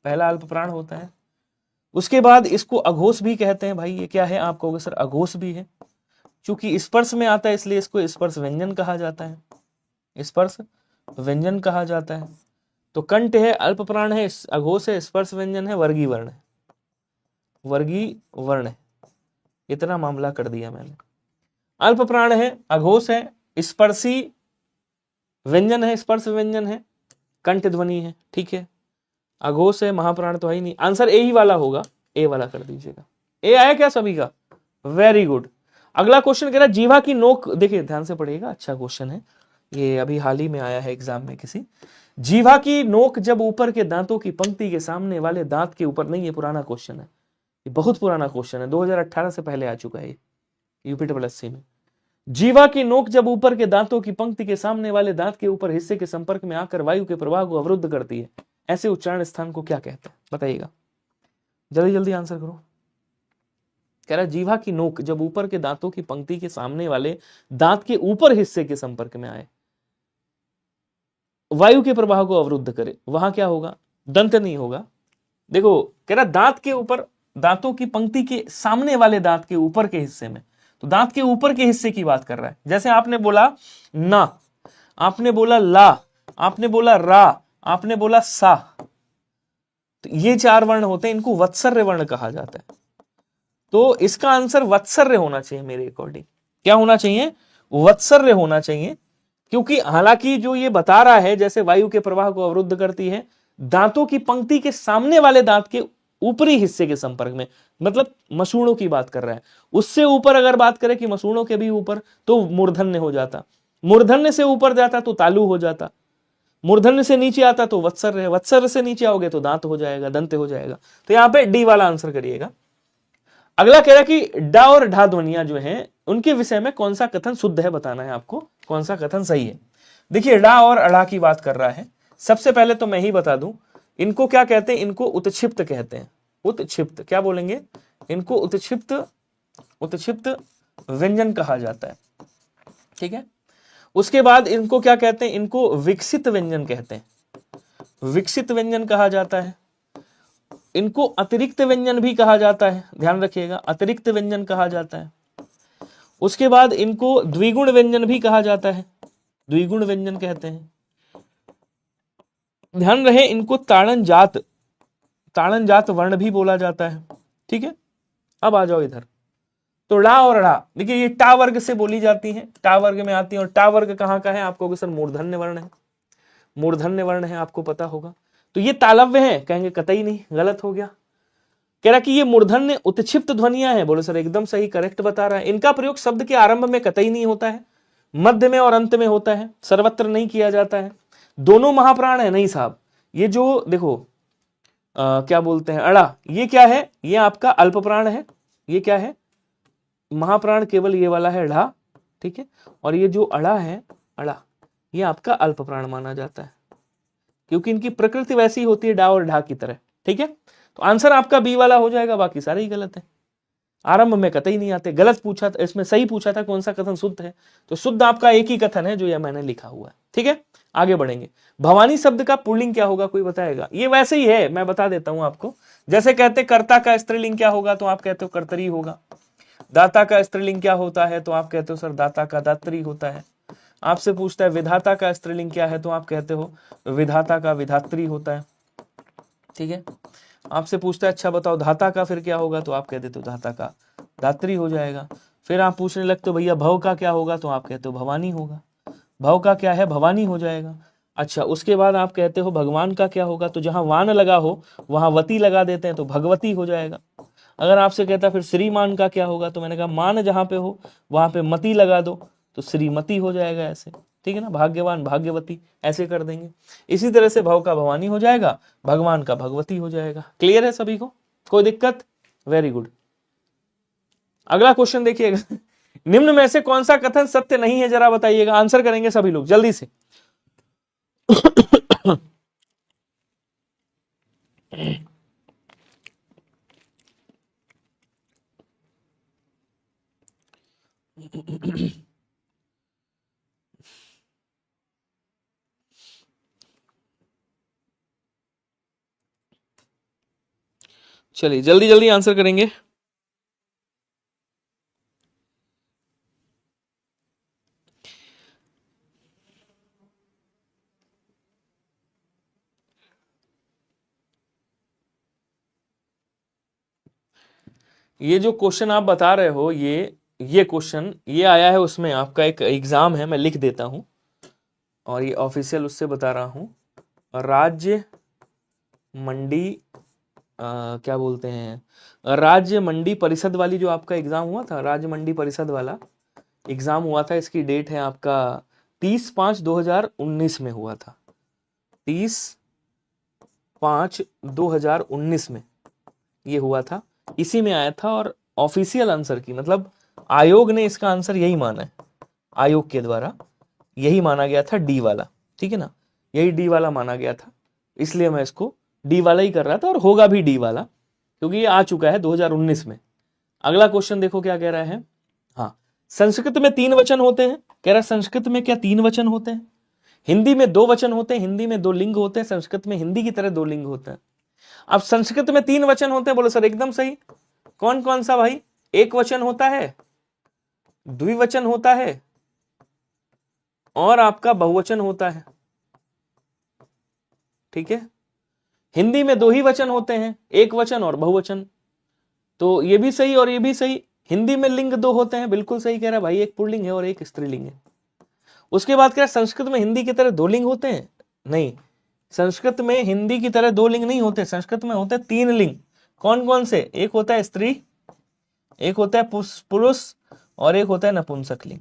पहला अल्पप्राण होता है। उसके बाद इसको अघोष भी कहते हैं। भाई ये क्या है, आप कहोगे सर अघोष भी है। चूंकि स्पर्श में आता है इसलिए इसको स्पर्श व्यंजन कहा जाता है, स्पर्श व्यंजन कहा जाता है। तो कंठ है, अल्पप्राण है, अघोष है, स्पर्श व्यंजन है, वर्गीय वर्ण है, वर्गीय वर्ण है। इतना मामला कर दिया मैंने। अल्पप्राण है, अघोष है, स्पर्शी व्यंजन है, स्पर्श व्यंजन है, कंठ ध्वनि है, ठीक है। अघोष है, महाप्राण तो है ही नहीं। आंसर ए ही वाला होगा, ए वाला कर दीजिएगा। ए आया क्या सभी का, वेरी गुड। अगला क्वेश्चन कह रहा है जीवा की नोक, देखिए ध्यान से पढ़िएगा, अच्छा क्वेश्चन है ये, अभी हाल ही में आया है एग्जाम में किसी। जीवा की नोक जब ऊपर के दांतों की पंक्ति के सामने वाले दांत के ऊपर, नहीं ये पुराना क्वेश्चन है, ये बहुत पुराना क्वेश्चन है, 2018 से पहले आ चुका है यूपीएससी में। जीवा की नोक जब ऊपर के दांतों की पंक्ति के सामने वाले दांत के ऊपर हिस्से के संपर्क में आकर वायु के प्रवाह को अवरुद्ध करती है, ऐसे उच्चारण स्थान को क्या कहते हैं, बताइएगा। जल्दी जल्दी आंसर करो। कह रहा जीवा की नोक जब ऊपर के दांतों की पंक्ति के सामने वाले दांत के ऊपर हिस्से के संपर्क में आए, वायु के प्रवाह को अवरुद्ध करे, वहां क्या होगा, दंत नहीं होगा। देखो कह रहा दांत के ऊपर, दांतों की पंक्ति के सामने वाले दांत के ऊपर के हिस्से में, तो दांत के ऊपर के हिस्से की बात कर रहा है। जैसे आपने बोला ना, आपने बोला ला, आपने बोला रा, आपने बोला सा, तो ये 4 वर्ण होते हैं, इनको वत्सर्य वर्ण कहा जाता है। तो इसका आंसर वत्सर्य होना चाहिए मेरे अकॉर्डिंग। क्या होना चाहिए, वत्सर्य होना चाहिए। क्योंकि हालांकि जो ये बता रहा है जैसे वायु के प्रवाह को अवरुद्ध करती है, दांतों की पंक्ति के सामने वाले दांत के ऊपरी हिस्से के संपर्क में, मतलब मसूड़ों की बात कर रहा है। उससे ऊपर अगर बात करें कि मसूड़ों के भी ऊपर, तो मूर्धन्य हो जाता, मूर्धन्य से ऊपर जाता तो तालु हो जाता, मूर्धन्य से नीचे आता तो वत्सर्य है, वत्सर्य से नीचे आओगे तो दांत हो जाएगा, दंत हो जाएगा। तो यहां पे डी वाला आंसर करिएगा। अगला कह रहा कि डा और ढा ध्वनियां जो हैं उनके विषय में कौन सा कथन शुद्ध है, बताना है आपको कौन सा कथन सही है। देखिए डा और अड़ा की बात कर रहा है। सबसे पहले तो मैं ही बता दूं, इनको क्या कहते हैं, इनको उत्क्षिप्त कहते हैं। उत्क्षिप्त क्या बोलेंगे, इनको उत्क्षिप्त, उत्क्षिप्त व्यंजन कहा जाता है, ठीक है। उसके बाद इनको क्या कहते हैं, इनको विकसित व्यंजन कहते हैं, विकसित व्यंजन कहा जाता है। इनको अतिरिक्त व्यंजन भी कहा जाता है, ध्यान रखिएगा, अतिरिक्त व्यंजन कहा जाता है। उसके बाद इनको द्विगुण व्यंजन भी कहा जाता है, द्विगुण व्यंजन कहते हैं। ध्यान रहे इनको ताड़न जात, ताड़न जात वर्ण भी बोला जाता है, ठीक है। अब आ जाओ इधर, तो ड़ा और ड़ा, देखिए ये टा वर्ग से बोली जाती है, टा वर्ग में आती है। और टा वर्ग कहाँ का है, आपको सर मूर्धन्य वर्ण है, मूर्धन्य वर्ण है, आपको पता होगा। तो ये तालव्य है, कहेंगे कतई नहीं, गलत हो गया। कह रहा कि ये मूर्धन्य उत्क्षिप्त ध्वनियां हैं, बोले सर एकदम सही, करेक्ट बता रहा है। इनका प्रयोग शब्द के आरंभ में कतई नहीं होता है, मध्य में और अंत में होता है, सर्वत्र नहीं किया जाता है। दोनों महाप्राण है, नहीं साहब। ये जो देखो क्या बोलते हैं अड़ा, ये क्या है, ये आपका अल्प प्राण है। ये क्या है, महाप्राण केवल ये वाला है ढा, ठीक है। और ये जो अड़ा है, अड़ा, ये आपका अल्प प्राण माना जाता है, क्योंकि इनकी प्रकृति वैसी होती है डा और ढा की तरह, ठीक है। तो आंसर आपका बी वाला हो जाएगा, बाकी सारे ही गलत है। आरंभ में कतई नहीं आते, गलत पूछा था, इसमें सही पूछा था कौन सा कथन शुद्ध है, तो शुद्ध आपका एक ही कथन है जो यह मैंने लिखा हुआ है, ठीक है। आगे बढ़ेंगे। भवानी शब्द का पुल्लिंग क्या होगा, कोई बताएगा। ये वैसे ही है, मैं बता देता हूं आपको। जैसे कहते कर्ता का स्त्रीलिंग क्या होगा, तो आप कहते हो कर्तरी होगा। दाता का स्त्रीलिंग क्या होता है, तो आप कहते हो सर दाता का दात्री होता है। आपसे पूछता है विधाता का स्त्रीलिंग क्या है, तो आप कहते हो विधाता का विधात्री होता है, ठीक है। आपसे पूछता है अच्छा बताओ धाता का फिर क्या होगा, तो आप कह देते हो धाता का धात्री हो जाएगा। फिर आप पूछने लगते हो भैया भव का क्या होगा, तो आप कहते हो भवानी होगा। भव का क्या है, भवानी हो जाएगा। अच्छा उसके बाद आप कहते हो भगवान का क्या होगा, तो जहां वान लगा हो वहां वती लगा देते हैं, तो भगवती हो जाएगा। अगर आपसे कहता फिर श्रीमान का क्या होगा, तो मैंने कहा मान जहां पे हो वहां पे मती लगा दो, तो श्रीमती हो जाएगा ऐसे, ठीक है ना, भाग्यवान भाग्यवती ऐसे कर देंगे। इसी तरह से भव का भवानी हो जाएगा, भगवान का भगवती हो जाएगा। क्लियर है सभी को, कोई दिक्कत? Very good. अगला क्वेश्चन देखिएगा। निम्न में से कौन सा कथन सत्य नहीं है, जरा बताइएगा, आंसर करेंगे सभी लोग जल्दी से। चलिए जल्दी जल्दी आंसर करेंगे। ये जो क्वेश्चन आप बता रहे हो, ये क्वेश्चन ये आया है, उसमें आपका एक एग्जाम है, मैं लिख देता हूं, और ये ऑफिशियल उससे बता रहा हूं। राज्य मंडी क्या बोलते हैं, राज्य मंडी परिषद वाली जो आपका एग्जाम हुआ था, राज्य मंडी परिषद वाला एग्जाम हुआ था, इसकी डेट है आपका 30/5/2019 में हुआ था। 30/5/2019 में ये हुआ था, इसी में आया था। और ऑफिशियल आंसर की मतलब आयोग ने इसका आंसर यही माना है, आयोग के द्वारा यही माना गया था, डी वाला। ठीक है ना, यही डी वाला माना गया था, इसलिए मैं इसको डी वाला ही कर रहा था, और होगा भी डी वाला क्योंकि ये आ चुका है 2019 में। अगला क्वेश्चन देखो क्या कह रहा है। हाँ, संस्कृत में 3 वचन होते हैं, कह रहा है संस्कृत में क्या 3 वचन होते हैं? हिंदी में 2 वचन होते हैं, हिंदी में 2 लिंग होते हैं, संस्कृत में हिंदी की तरह 2 लिंग होते हैं। अब संस्कृत में 3 वचन होते हैं, बोलो सर एकदम सही। कौन कौन सा भाई? एक वचन होता है, द्विवचन होता है, और आपका बहुवचन होता है। ठीक है, हिंदी में 2 ही वचन होते हैं, एक वचन और बहुवचन। तो ये भी सही और ये भी सही। हिंदी में लिंग 2 होते हैं, बिल्कुल सही कह रहा है भाई, एक पुल्लिंग है और एक स्त्रीलिंग है। उसके बाद कह रहा है संस्कृत में हिंदी की तरह 2 लिंग होते हैं। नहीं, संस्कृत में हिंदी की तरह 2 लिंग नहीं होते, संस्कृत में होते हैं 3 लिंग। कौन कौन से? एक होता है स्त्री, एक होता है पुरुष, और एक होता है नपुंसक लिंग।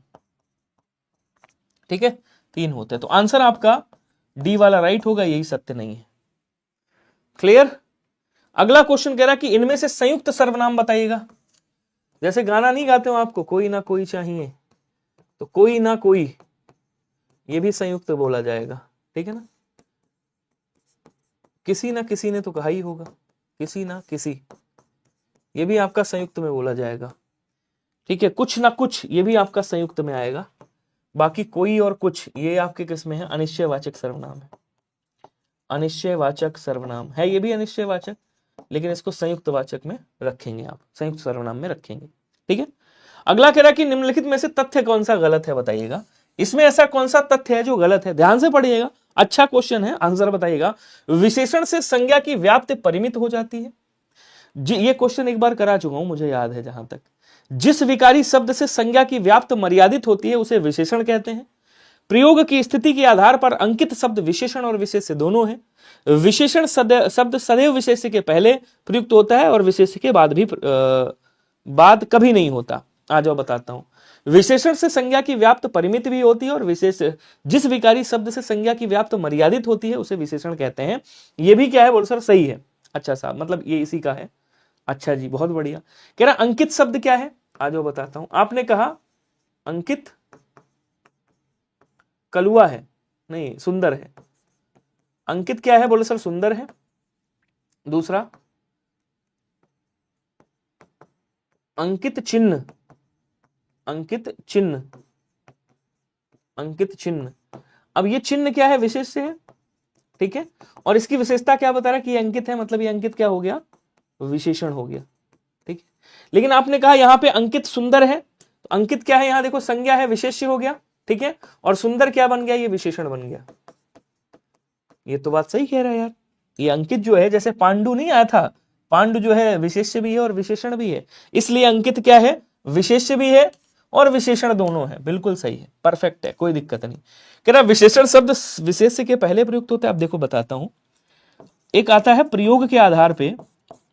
ठीक है, 3 होते हैं। तो आंसर आपका डी वाला राइट होगा, यही सत्य नहीं है। क्लियर? अगला क्वेश्चन कह रहा है कि इनमें से संयुक्त सर्वनाम बताइएगा। जैसे गाना नहीं गाते हो आपको, कोई ना कोई चाहिए, तो कोई ना कोई ये भी संयुक्त बोला जाएगा। ठीक है ना, किसी ना किसी ने तो कहा ही होगा, किसी ना किसी, ये भी आपका संयुक्त में बोला जाएगा। ठीक है, कुछ ना कुछ ये भी आपका संयुक्त में आएगा। बाकी कोई और कुछ ये आपके किस में है? अनिश्चयवाचक सर्वनाम है, अनिश्चयवाचक सर्वनाम है, ये भी अनिश्चयवाचक, लेकिन इसको संयुक्त वाचक में रखेंगे, आप संयुक्त सर्वनाम में रखेंगे। ठीक है, अगला कह रहा है कि निम्नलिखित में से तथ्य कौन सा गलत है, बताइएगा। इसमें ऐसा कौन सा तथ्य है जो गलत है? ध्यान से पढ़िएगा, अच्छा क्वेश्चन है, आंसर बताइएगा। विशेषण से संज्ञा की व्याप्ति परिमित हो जाती है। जी, ये क्वेश्चन एक बार करा चुका हूं, मुझे याद है जहां तक। जिस विकारी शब्द से संज्ञा की व्याप्त मर्यादित होती है उसे विशेषण कहते हैं। प्रयोग की स्थिति के आधार पर अंकित शब्द विशेषण और विशेष्य दोनों है। विशेषण शब्द सदैव विशेष्य के पहले प्रयुक्त होता है और विशेष्य के बाद भी बाद कभी नहीं होता। आ जाओ बताता हूं। विशेषण से संज्ञा की व्याप्त परिमित भी होती है, और विशेष जिस विकारी शब्द से संज्ञा की व्याप्त मर्यादित होती है उसे विशेषण कहते हैं। ये भी क्या है बोल सर? सही है। अच्छा साहब, मतलब ये इसी का है। अच्छा जी, बहुत बढ़िया। कह रहा अंकित शब्द क्या है? आ जाओ बताता हूं। आपने कहा अंकित कलुआ है, नहीं सुंदर है। अंकित क्या है बोले सर? सुंदर है। दूसरा अंकित चिन्ह, अंकित चिन्ह, अंकित चिन्ह। अब ये चिन्ह क्या है? विशेष है। ठीक है, और इसकी विशेषता क्या बता रहा है कि ये अंकित है, मतलब ये अंकित क्या हो गया? विशेषण हो गया। ठीक है, लेकिन आपने कहा यहां पे अंकित सुंदर है, तो अंकित क्या है? यहां देखो संज्ञा है, विशेष्य हो गया। ठीक है, और सुंदर क्या बन गया? ये विशेषण बन गया। ये तो बात सही कह रहा है यार। ये अंकित जो है, जैसे पांडु नहीं आया था, पांडु जो है विशेष्य भी है और विशेषण भी है, इसलिए अंकित क्या है? विशेष्य भी है और विशेषण दोनों है। बिल्कुल सही है, परफेक्ट है, कोई दिक्कत नहीं। कह रहा विशेषण शब्द विशेष्य के पहले प्रयुक्त होते हैं। अब देखो बताता हूं, एक आता है प्रयोग के आधार पे,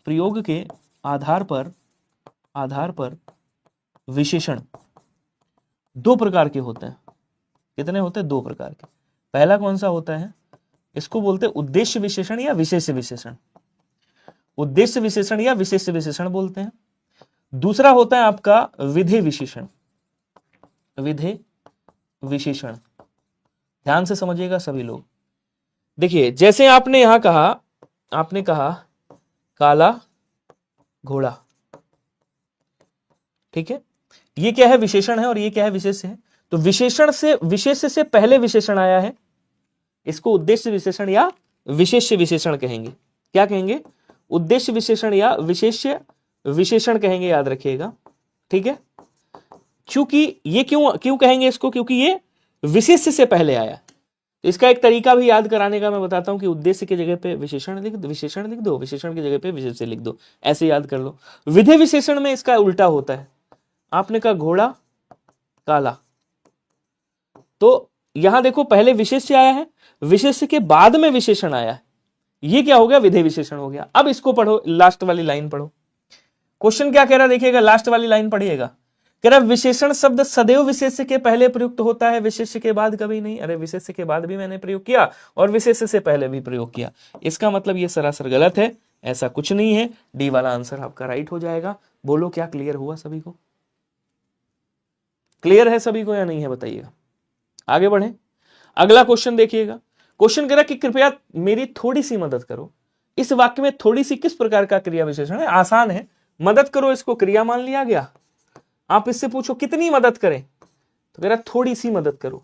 प्रयोग के आधार पर विशेषण 2 प्रकार के होते हैं। कितने होते हैं? 2 प्रकार के। पहला कौन सा होता है? इसको बोलते हैं उद्देश्य विशेषण या विशेष्य विशेषण। उद्देश्य विशेषण या विशेष्य विशेषण बोलते हैं। दूसरा होता है आपका विधेय विशेषण। विधेय विशेषण ध्यान से समझिएगा सभी लोग। देखिए जैसे आपने यहां कहा, आपने कहा काला घोड़ा, ठीक है, ये क्या है? विशेषण है और ये क्या है? विशेष्य है। तो विशेषण से, विशेष्य से पहले विशेषण आया है, इसको उद्देश्य विशेषण या विशेष्य विशेषण कहेंगे। क्या कहेंगे? उद्देश्य विशेषण या विशेष्य विशेषण कहेंगे, याद रखिएगा, ठीक है। क्योंकि ये क्यों कहेंगे इसको? क्योंकि ये विशेष्य से पहले आया। इसका एक तरीका भी याद कराने का मैं बताता हूं कि उद्देश्य की जगह पे विशेषण लिख दो, विशेषण लिख दो, विशेषण की जगह पे विशेष्य लिख दो, ऐसे याद कर लो। विधेय विशेषण में इसका उल्टा होता है। आपने कहा घोड़ा काला, तो यहां देखो पहले विशेष्य आया है, विशेष्य के बाद में विशेषण आया है, ये क्या हो गया? विधेय विशेषण हो गया। अब इसको पढ़ो, लास्ट वाली लाइन पढ़ो। क्वेश्चन क्या कह रहा है देखिएगा, लास्ट वाली लाइन पढ़िएगा। कह रहा विशेषण शब्द सदैव विशेष्य के पहले प्रयुक्त होता है, विशेष्य के बाद कभी नहीं। अरे विशेष्य के बाद भी मैंने प्रयोग किया और विशेष्य से पहले भी प्रयोग किया, इसका मतलब ये सरासर गलत है, ऐसा कुछ नहीं है। डी वाला आंसर आपका राइट हो जाएगा। बोलो क्या क्लियर हुआ सभी को? क्लियर है सभी को या नहीं है? बताइएगा। आगे बढ़े, अगला क्वेश्चन देखिएगा। क्वेश्चन कह रहा कि कृपया मेरी थोड़ी सी मदद करो। इस वाक्य में थोड़ी सी किस प्रकार का क्रिया विशेषण है? आसान है, मदद करो इसको क्रिया मान लिया गया। आप इससे पूछो कितनी मदद करें, तो कह रहा थोड़ी सी मदद करो,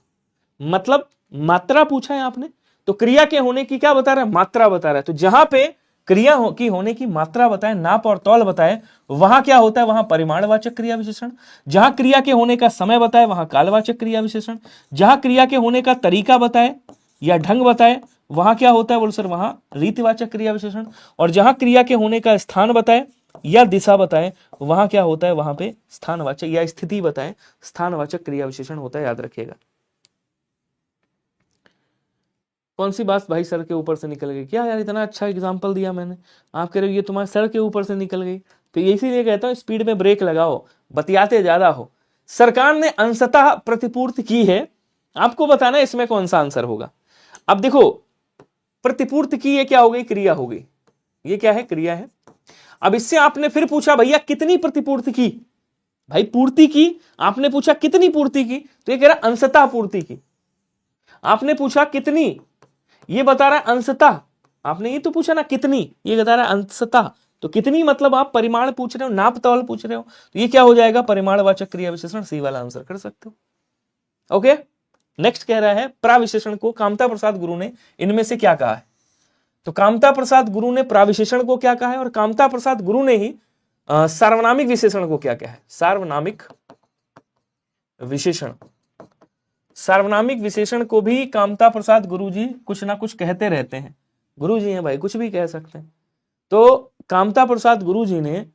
मतलब मात्रा पूछा है आपने, तो क्रिया के होने की क्या बता रहा है? मात्रा बता रहा है। तो जहां पे क्रिया की होने की मात्रा बताए, नाप और तौल बताए, वहां क्या होता है? वहां परिमाणवाचक क्रिया विशेषण। जहां क्रिया के होने का समय बताए वहां कालवाचक क्रिया विशेषण। जहां क्रिया के होने का तरीका बताए या ढंग बताए वहां क्या होता है? बोल सर वहां रीतिवाचक क्रिया विशेषण। और जहां क्रिया के होने का स्थान बताए या दिशा बताए वहां क्या होता है? वहां पे स्थानवाचक या स्थिति बताए स्थानवाचक क्रिया विशेषण होता है, याद रखिएगा। कौन सी बात भाई सर के ऊपर से निकल गई? क्या यार इतना अच्छा एग्जांपल दिया मैंने, आप कह रहे हो ये तुम्हारे सर के ऊपर से निकल गई। तो इसीलिए कहता हूं स्पीड में ब्रेक लगाओ, बतियाते ज्यादा हो। सरकार ने अंशतः प्रतिपूर्ति की है, आपको बताना है इसमें कौन सा आंसर होगा। अब देखो प्रतिपूर्ति की, ये क्या हो गई? क्रिया हो गई। ये क्या है? क्रिया है। अब इससे आपने फिर पूछा भैया कितनी प्रतिपूर्ति की? भाई पूर्ति की, आपने पूछा कितनी पूर्ति की, तो ये कह रहा अंशतः पूर्ति की। आपने पूछा कितनी, ये बता रहा है अंशतः। आपने ये तो पूछा ना कितनी, ये बता रहा है अंशतः। तो कितनी मतलब आप परिमाण पूछ रहे हो, नाप तौल पूछ रहे हो, तो ये क्या हो जाएगा? परिमाणवाचक क्रिया विशेषण। सी वाला आंसर कर सकते हो। ओके, नेक्स्ट कह रहा है प्राविशेषण को कामता प्रसाद गुरु ने इनमें से क्या कहा है? तो कामता प्रसाद गुरु ने प्राविशेषण को क्या कहा है, और कामता प्रसाद गुरु ने ही सार्वनामिक विशेषण को क्या कहा है? सार्वनामिक विशेषण। सार्वनामिक विशेषण को भी कामता प्रसाद गुरुजी कुछ ना कुछ कहते रहते हैं। गुरुजी हैं भाई, कुछ भी कह सकते हैं। तो कामता प्रसाद गुरुजी ने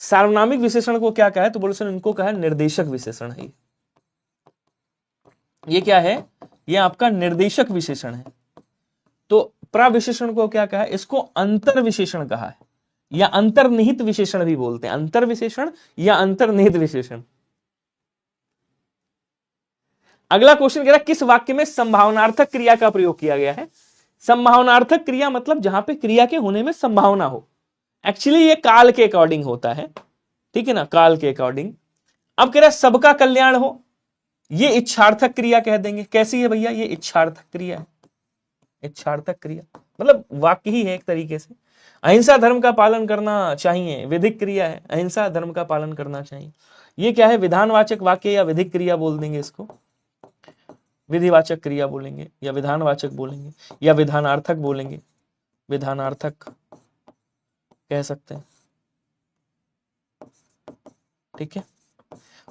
सार्वनामिक विशेषण को क्या कहा है? तो बोले सर इनको कहा है निर्देशक विशेषण है। ये क्या है? ये आपका निर्देशक विशेषण है। तो प्रविशेषण को क्या कहा है? इसको अंतर विशेषण कहा है, या अंतर्निहित विशेषण भी बोलते हैं। अंतर विशेषण या अंतर्निहित विशेषण। अगला क्वेश्चन कह रहा है किस वाक्य में संभावनार्थक क्रिया का प्रयोग किया गया है? संभावनार्थक क्रिया मतलब जहां पे क्रिया के होने में संभावना हो। एक्चुअली ये काल के अकॉर्डिंग होता है, ठीक है ना, काल के अकॉर्डिंग। अब कह रहा है सबका कल्याण हो, ये इच्छार्थक क्रिया कह देंगे। कैसी है भैया? ये इच्छार्थक क्रिया है। इच्छार्थक क्रिया मतलब वाक्य ही है एक तरीके से। अहिंसा धर्म का पालन करना चाहिए, विधिक क्रिया है, अहिंसा धर्म का पालन करना चाहिए। ये क्या है? विधानवाचक वाक्य या विधिक क्रिया बोल देंगे इसको, विधिवाचक क्रिया बोलेंगे या विधानवाचक बोलेंगे या विधानार्थक बोलेंगे, विधानार्थक कह सकते हैं, ठीक है।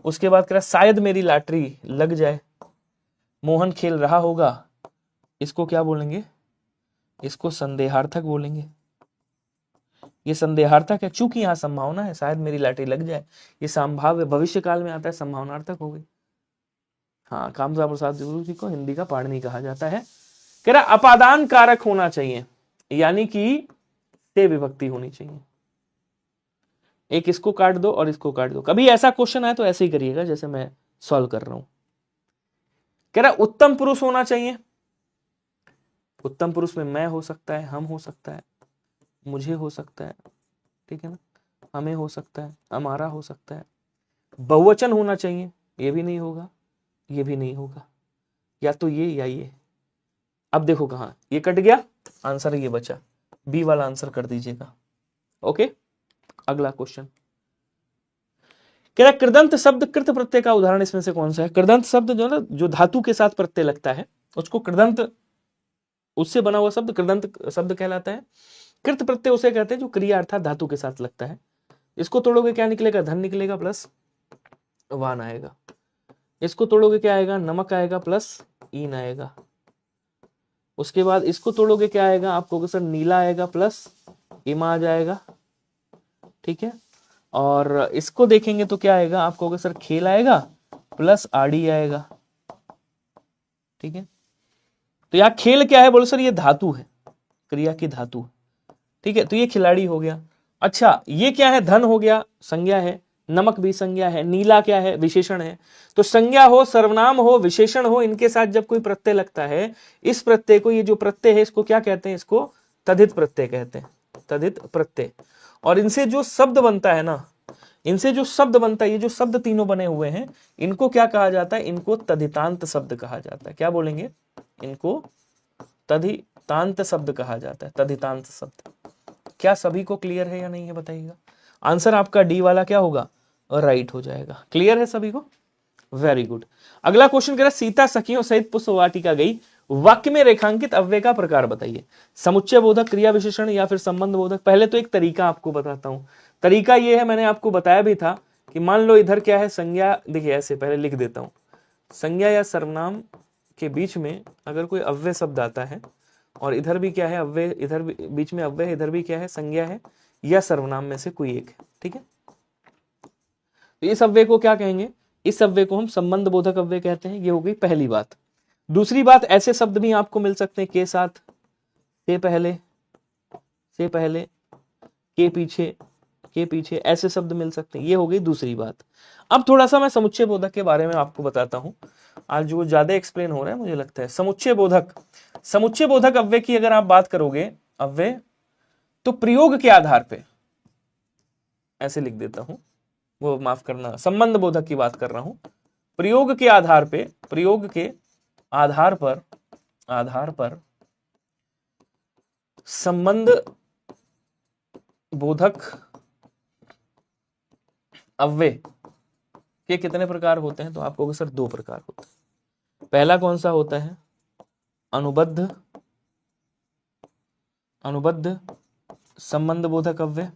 उसके बाद कह रहा शायद मेरी लॉटरी लग जाए, मोहन खेल रहा होगा, इसको क्या बोलेंगे? इसको संदेहार्थक बोलेंगे। ये संदेहार्थक है चूंकि यहां संभावना है, शायद मेरी लॉटरी लग जाए, ये संभाव्य भविष्य काल में आता है, संभावनार्थक हो गई। हाँ, कामता प्रसाद गुरु जी को हिंदी का पाणिनि कहा जाता है। कह रहा अपादान कारक होना चाहिए, यानी कि से विभक्ति होनी चाहिए। एक इसको काट दो और इसको काट दो। कभी ऐसा क्वेश्चन आए तो ऐसे ही करिएगा जैसे मैं सॉल्व कर रहा हूं। कह रहा उत्तम पुरुष होना चाहिए। उत्तम पुरुष में मैं हो सकता है, हम हो सकता है, मुझे हो सकता है, ठीक है ना, हमें हो सकता है, हमारा हो सकता है। बहुवचन होना चाहिए, ये भी नहीं होगा, ये भी नहीं होगा, या तो ये या ये। अब देखो कहां ये कट गया, आंसर ये बचा, बी वाला आंसर कर दीजिएगा। ओके, अगला क्वेश्चन कह रहा कृदंत शब्द कृत प्रत्यय का उदाहरण इसमें से कौन सा है? कृदंत शब्द जो ना, जो धातु के साथ प्रत्यय लगता है उसको कृदंत, उससे बना हुआ शब्द कृदंत शब्द कहलाता है। कृत प्रत्यय उसे कहते हैं जो क्रिया अर्थात धातु के साथ लगता है। इसको तोड़ोगे क्या निकलेगा? धन निकलेगा प्लस वान आएगा। इसको तोड़ोगे क्या आएगा? नमक आएगा प्लस ईन आएगा। उसके बाद इसको तोड़ोगे क्या आएगा? आपको सर नीला आएगा प्लस इमा आ जाएगा, ठीक है। और इसको देखेंगे तो क्या आएगा? आप कहोगे सर खेल आएगा प्लस आड़ी आएगा, ठीक है। तो यहाँ खेल क्या है? बोलो सर ये धातु है, क्रिया की धातु, ठीक है। तो ये खिलाड़ी हो गया। अच्छा ये क्या है? धन हो गया, संज्ञा है। नमक भी संज्ञा है। नीला क्या है? विशेषण है। तो संज्ञा हो, सर्वनाम हो, विशेषण हो, इनके साथ जब कोई प्रत्यय लगता है, इस प्रत्यय को, ये जो प्रत्यय है इसको क्या कहते हैं? इसको तद्धित प्रत्यय कहते हैं, तद्धित प्रत्यय। और इनसे जो शब्द बनता है ना, इनसे जो शब्द बनता है, ये जो शब्द तीनों बने हुए हैं, इनको क्या कहा जाता है? इनको तद्धितांत शब्द कहा जाता है। क्या बोलेंगे? इनको तद्धितांत शब्द कहा जाता है, तद्धितांत शब्द। क्या सभी को क्लियर है या नहीं है बताइएगा? आंसर आपका डी वाला क्या होगा? राइट हो जाएगा। क्लियर है सभी को? Very good. अगला क्वेश्चन कह रहा है सीता सखियों सहित पुष्प वाटिका गई, वाक्य में रेखांकित अव्यय का प्रकार बताइए। समुच्चय बोधक, क्रिया विशेषण या फिर संबंध बोधक? पहले तो एक तरीका आपको बताता हूं। तरीका ये है, मैंने आपको बताया भी था कि मान लो इधर क्या है? संज्ञा। देखिए ऐसे पहले लिख देता हूं, संज्ञा या सर्वनाम के बीच में अगर कोई अव्यय शब्द आता है, और इधर भी क्या है? अव्यय, इधर भी बीच में अव्यय है, इधर भी क्या है? संज्ञा है या सर्वनाम में से कोई एक है, ठीक है। तो इस अव्यय को क्या कहेंगे? इस अव्यय को हम संबंध बोधक अव्यय कहते हैं। ये हो गई पहली बात। दूसरी बात, ऐसे शब्द भी आपको मिल सकते हैं, के साथ, से पहले, से पहले, के पीछे, के पीछे, ऐसे शब्द मिल सकते हैं। ये हो गई दूसरी बात। अब थोड़ा सा मैं समुच्चय बोधक के बारे में आपको बताता हूं। आज जो ज्यादा एक्सप्लेन हो रहा है मुझे लगता है। समुच्चय बोधक, समुच्चय बोधक अव्यय की अगर आप बात करोगे, अव्यय तो प्रयोग के आधार पे, ऐसे लिख देता हूं, वो माफ करना, संबंध बोधक की बात कर रहा हूं। प्रयोग के आधार पे, प्रयोग के आधार पर, आधार पर संबंध बोधक अव्यय के कितने प्रकार होते हैं? तो आपको सर दो प्रकार होते हैं। पहला कौन सा होता है? अनुबद्ध, अनुबद्ध संबंध बोधक अव्यय,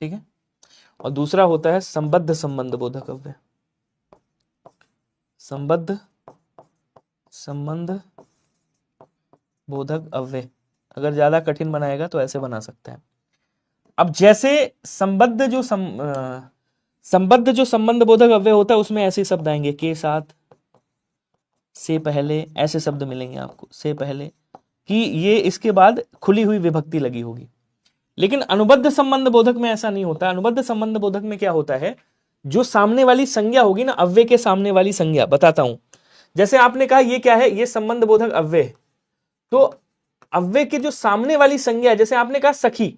ठीक है। और दूसरा होता है संबद्ध संबंध बोधक अव्यय, संबद्ध संबंध बोधक अव्यय। अगर ज्यादा कठिन बनाएगा तो ऐसे बना सकते हैं। अब जैसे संबद्ध जो संबद्ध जो संबंध बोधक अव्यय होता है उसमें ऐसे शब्द आएंगे, के साथ, से पहले, ऐसे शब्द मिलेंगे आपको, से पहले, कि ये इसके बाद खुली हुई विभक्ति लगी होगी। लेकिन अनुबद्ध संबंध बोधक में ऐसा नहीं होता। अनुबद्ध संबंध बोधक में क्या होता है? जो सामने वाली संज्ञा होगी ना, अव्यय के सामने वाली संज्ञा, बताता हूं। जैसे आपने कहा ये क्या है? ये संबंध बोधक अव्यय। तो अव्यय के जो सामने वाली संज्ञा, जैसे आपने कहा सखी,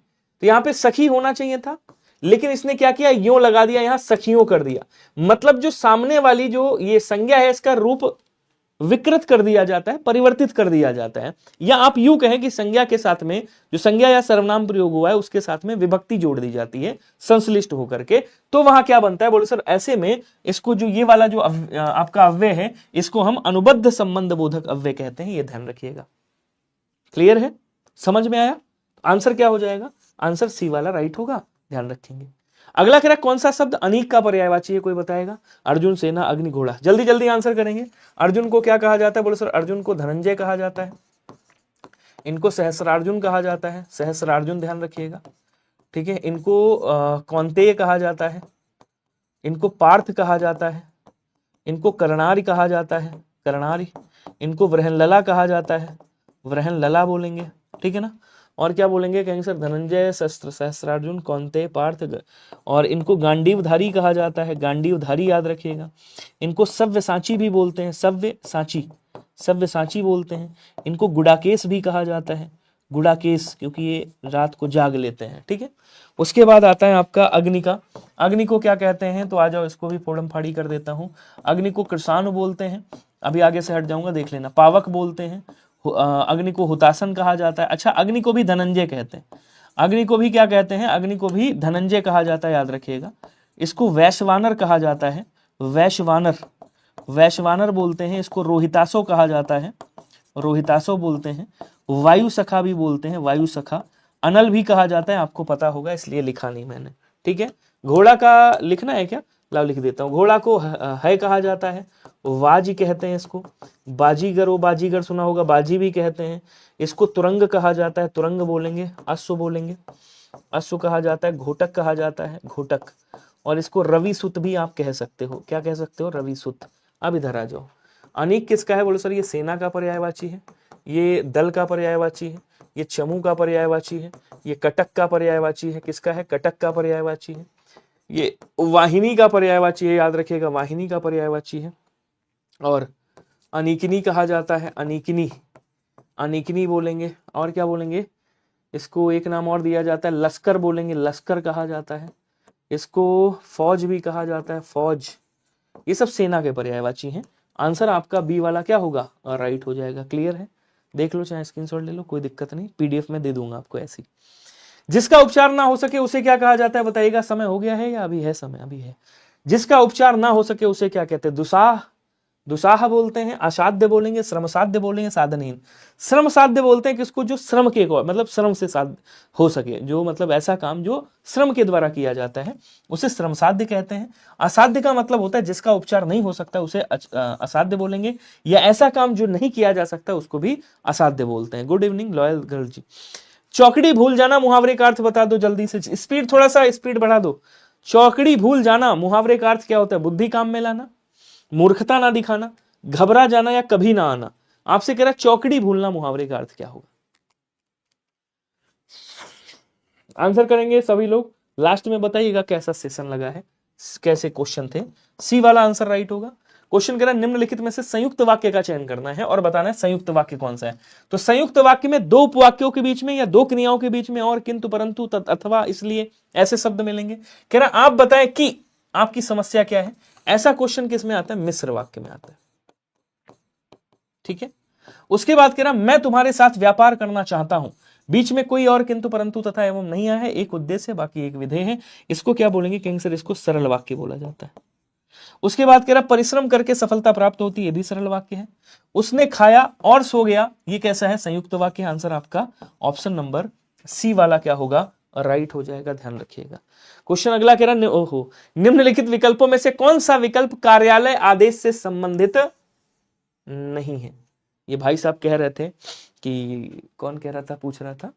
तो यहां पे सखी होना चाहिए था, लेकिन इसने क्या किया? यो लगा दिया, यहां सखियों कर दिया। मतलब जो सामने वाली जो ये संज्ञा है, इसका रूप विकृत कर दिया जाता है, परिवर्तित कर दिया जाता है। या आप यूं कहें कि संज्ञा के साथ में, जो संज्ञा या सर्वनाम प्रयोग हुआ है उसके साथ में विभक्ति जोड़ दी जाती है संश्लिष्ट होकर के। तो वहां क्या बनता है? बोले सर ऐसे में इसको, जो ये वाला जो आपका अव्यय है, इसको हम अनुबद्ध संबंध बोधक अव्यय कहते हैं। ये ध्यान रखिएगा। क्लियर है? समझ में आया? आंसर क्या हो जाएगा? आंसर सी वाला राइट होगा, ध्यान रखेंगे। अगला कह रहा कौन सा शब्द अनीक का पर्यायवाची है? कोई बताएगा? अर्जुन, सेना, अग्नि, घोड़ा। जल्दी जल्दी आंसर करेंगे। अर्जुन को क्या कहा जाता है? बोले सर अर्जुन को धनंजय कहा जाता है, इनको सहस्रार्जुन कहा जाता है, सहस्रार्जुन, ध्यान रखिएगा, ठीक है। इनको कौंतेय कहा जाता है, इनको पार्थ कहा जाता है, इनको कर्णारी कहा जाता है, कर्णारी, इनको वृहनलला कहा जाता है, वृहनलला बोलेंगे, ठीक है ना। और क्या बोलेंगे, कहेंगे सर धनंजय, शस्त्र, सहस्त्रार्जुन, कौन्तेय, पार्थ, और इनको गांडीवधारी कहा जाता है, गांडीवधारी याद रखिएगा। इनको सव्यसाची भी बोलते हैं, सव्यसाची, सव्यसाची बोलते हैं। इनको गुडाकेश भी कहा जाता है, गुडाकेश, क्योंकि ये रात को जाग लेते हैं, ठीक है। उसके बाद आता है आपका अग्नि का। अग्नि को क्या कहते हैं, तो आ जाओ इसको भी फोड़म फाड़ी कर देता हूं। अग्नि को कृषाणु बोलते हैं, अभी आगे से हट जाऊंगा, देख लेना। पावक बोलते हैं, अग्नि को हुतासन कहा जाता है। अच्छा, अग्नि को भी धनंजय कहते हैं, अग्नि को भी क्या कहते हैं, अग्नि को भी धनंजय कहा जाता है, याद रखिएगा। इसको वैश्वानर कहा जाता है, वैश्वानर, वैश्वानर बोलते हैं। इसको रोहितासो कहा जाता है, रोहितासो बोलते हैं। वायु सखा भी बोलते हैं, वायु सखा। अनल भी कहा जाता है, आपको पता होगा इसलिए लिखा नहीं मैंने, ठीक है। घोड़ा का लिखना है क्या, लाओ लिख देता हूं। घोड़ा को है कहा जाता है, वाजी कहते हैं इसको। बाजीगर, वो बाजीगर सुना होगा, बाजी भी कहते हैं। इसको तुरंग कहा जाता है, तुरंग बोलेंगे। अश्व बोलेंगे, अश्व कहा जाता है। घोटक कहा जाता है, घोटक। और इसको रवि सुत भी आप कह सकते हो, क्या कह सकते हो, रवि सुत। अब इधर आ जाओ। अनीक किसका है, बोलो सर ये सेना का पर्यायवाची है, ये दल का पर्यायवाची है, ये चमू का पर्यायवाची है, ये कटक का पर्यायवाची है। किसका है, कटक का पर्यायवाची है। ये वाहिनी का पर्यायवाची है, याद रखिएगा, वाहिनी का पर्यायवाची है। और अनीकिनी कहा जाता है, अनीकिनी, अनीकिनी बोलेंगे। और क्या बोलेंगे, इसको एक नाम और दिया जाता है, लश्कर बोलेंगे, लश्कर कहा जाता है। इसको फौज भी कहा जाता है, फौज। ये सब सेना के पर्यायवाची हैं। आंसर आपका बी वाला क्या होगा, राइट हो जाएगा। क्लियर है, देख लो, चाहे स्क्रीनशॉट ले लो, कोई दिक्कत नहीं, पीडीएफ में दे दूंगा आपको ऐसी। जिसका उपचार ना हो सके उसे क्या कहा जाता है, बताइएगा। समय हो गया है या अभी है, समय अभी है। जिसका उपचार ना हो सके उसे क्या कहते हैं, दुसाह, दुसाह बोलते हैं। असाध्य बोलेंगे, श्रम साध्य बोलेंगे, साधनहीन। श्रम साध्य बोलते हैं किसको, जो श्रम के को, मतलब श्रम से साध्य हो सके, जो मतलब ऐसा काम जो श्रम के द्वारा किया जाता है उसे श्रम साध्य कहते हैं। असाध्य का मतलब होता है जिसका उपचार नहीं हो सकता, उसे असाध्य बोलेंगे। या ऐसा काम जो नहीं किया जा सकता उसको भी असाध्य बोलते हैं। गुड इवनिंग लॉयल गर्ल जी। चौकड़ी भूल जाना, मुहावरे का अर्थ बता दो जल्दी से, स्पीड, थोड़ा सा स्पीड बढ़ा दो। चौकड़ी भूल जाना, मुहावरे का अर्थ क्या होता है, बुद्धि काम में लाना, मूर्खता ना दिखाना, घबरा जाना या कभी ना आना। आपसे कह रहा है चौकड़ी भूलना, मुहावरे का अर्थ क्या होगा। आंसर करेंगे सभी लोग, लास्ट में बताइएगा कैसा सेशन लगा है, कैसे क्वेश्चन थे। सी वाला आंसर राइट होगा। क्वेश्चन कह रहा है निम्नलिखित में से संयुक्त वाक्य का चयन करना है और बताना है संयुक्त वाक्य कौन सा है। तो संयुक्त वाक्य में दो उपवाक्यों के बीच में या दो क्रियाओं के बीच में और किंतु, परंतु, तत्, अथवा, इसलिए ऐसे शब्द मिलेंगे। कह रहा है आप बताएं कि आपकी समस्या क्या है। ऐसा क्वेश्चन किस में आता है, मिश्र वाक्य में आता है, ठीक है। उसके बाद कह रहा मैं तुम्हारे साथ व्यापार करना चाहता हूं, बीच में कोई और किंतु, परंतु, तथा, एवं नहीं आया है। एक उद्देश्य, बाकी एक विधेय है। इसको क्या बोलेंगे, कहेंगे सर इसको सरल वाक्य बोला जाता है। उसके बाद कह रहा परिश्रम करके सफलता प्राप्त होती है, ये भी सरल वाक्य है। उसने खाया और सो गया, ये कैसा है, संयुक्त वाक्य। आंसर आपका ऑप्शन नंबर सी वाला क्या होगा, राइट हो जाएगा, ध्यान रखिएगा। क्वेश्चन अगला कह रहा ओहो, निम्नलिखित विकल्पों में से कौन सा विकल्प कार्यालय आदेश से संबंधित नहीं है। ये भाई साहब कह रहे थे कि, कौन कह रहा था, पूछ रहा था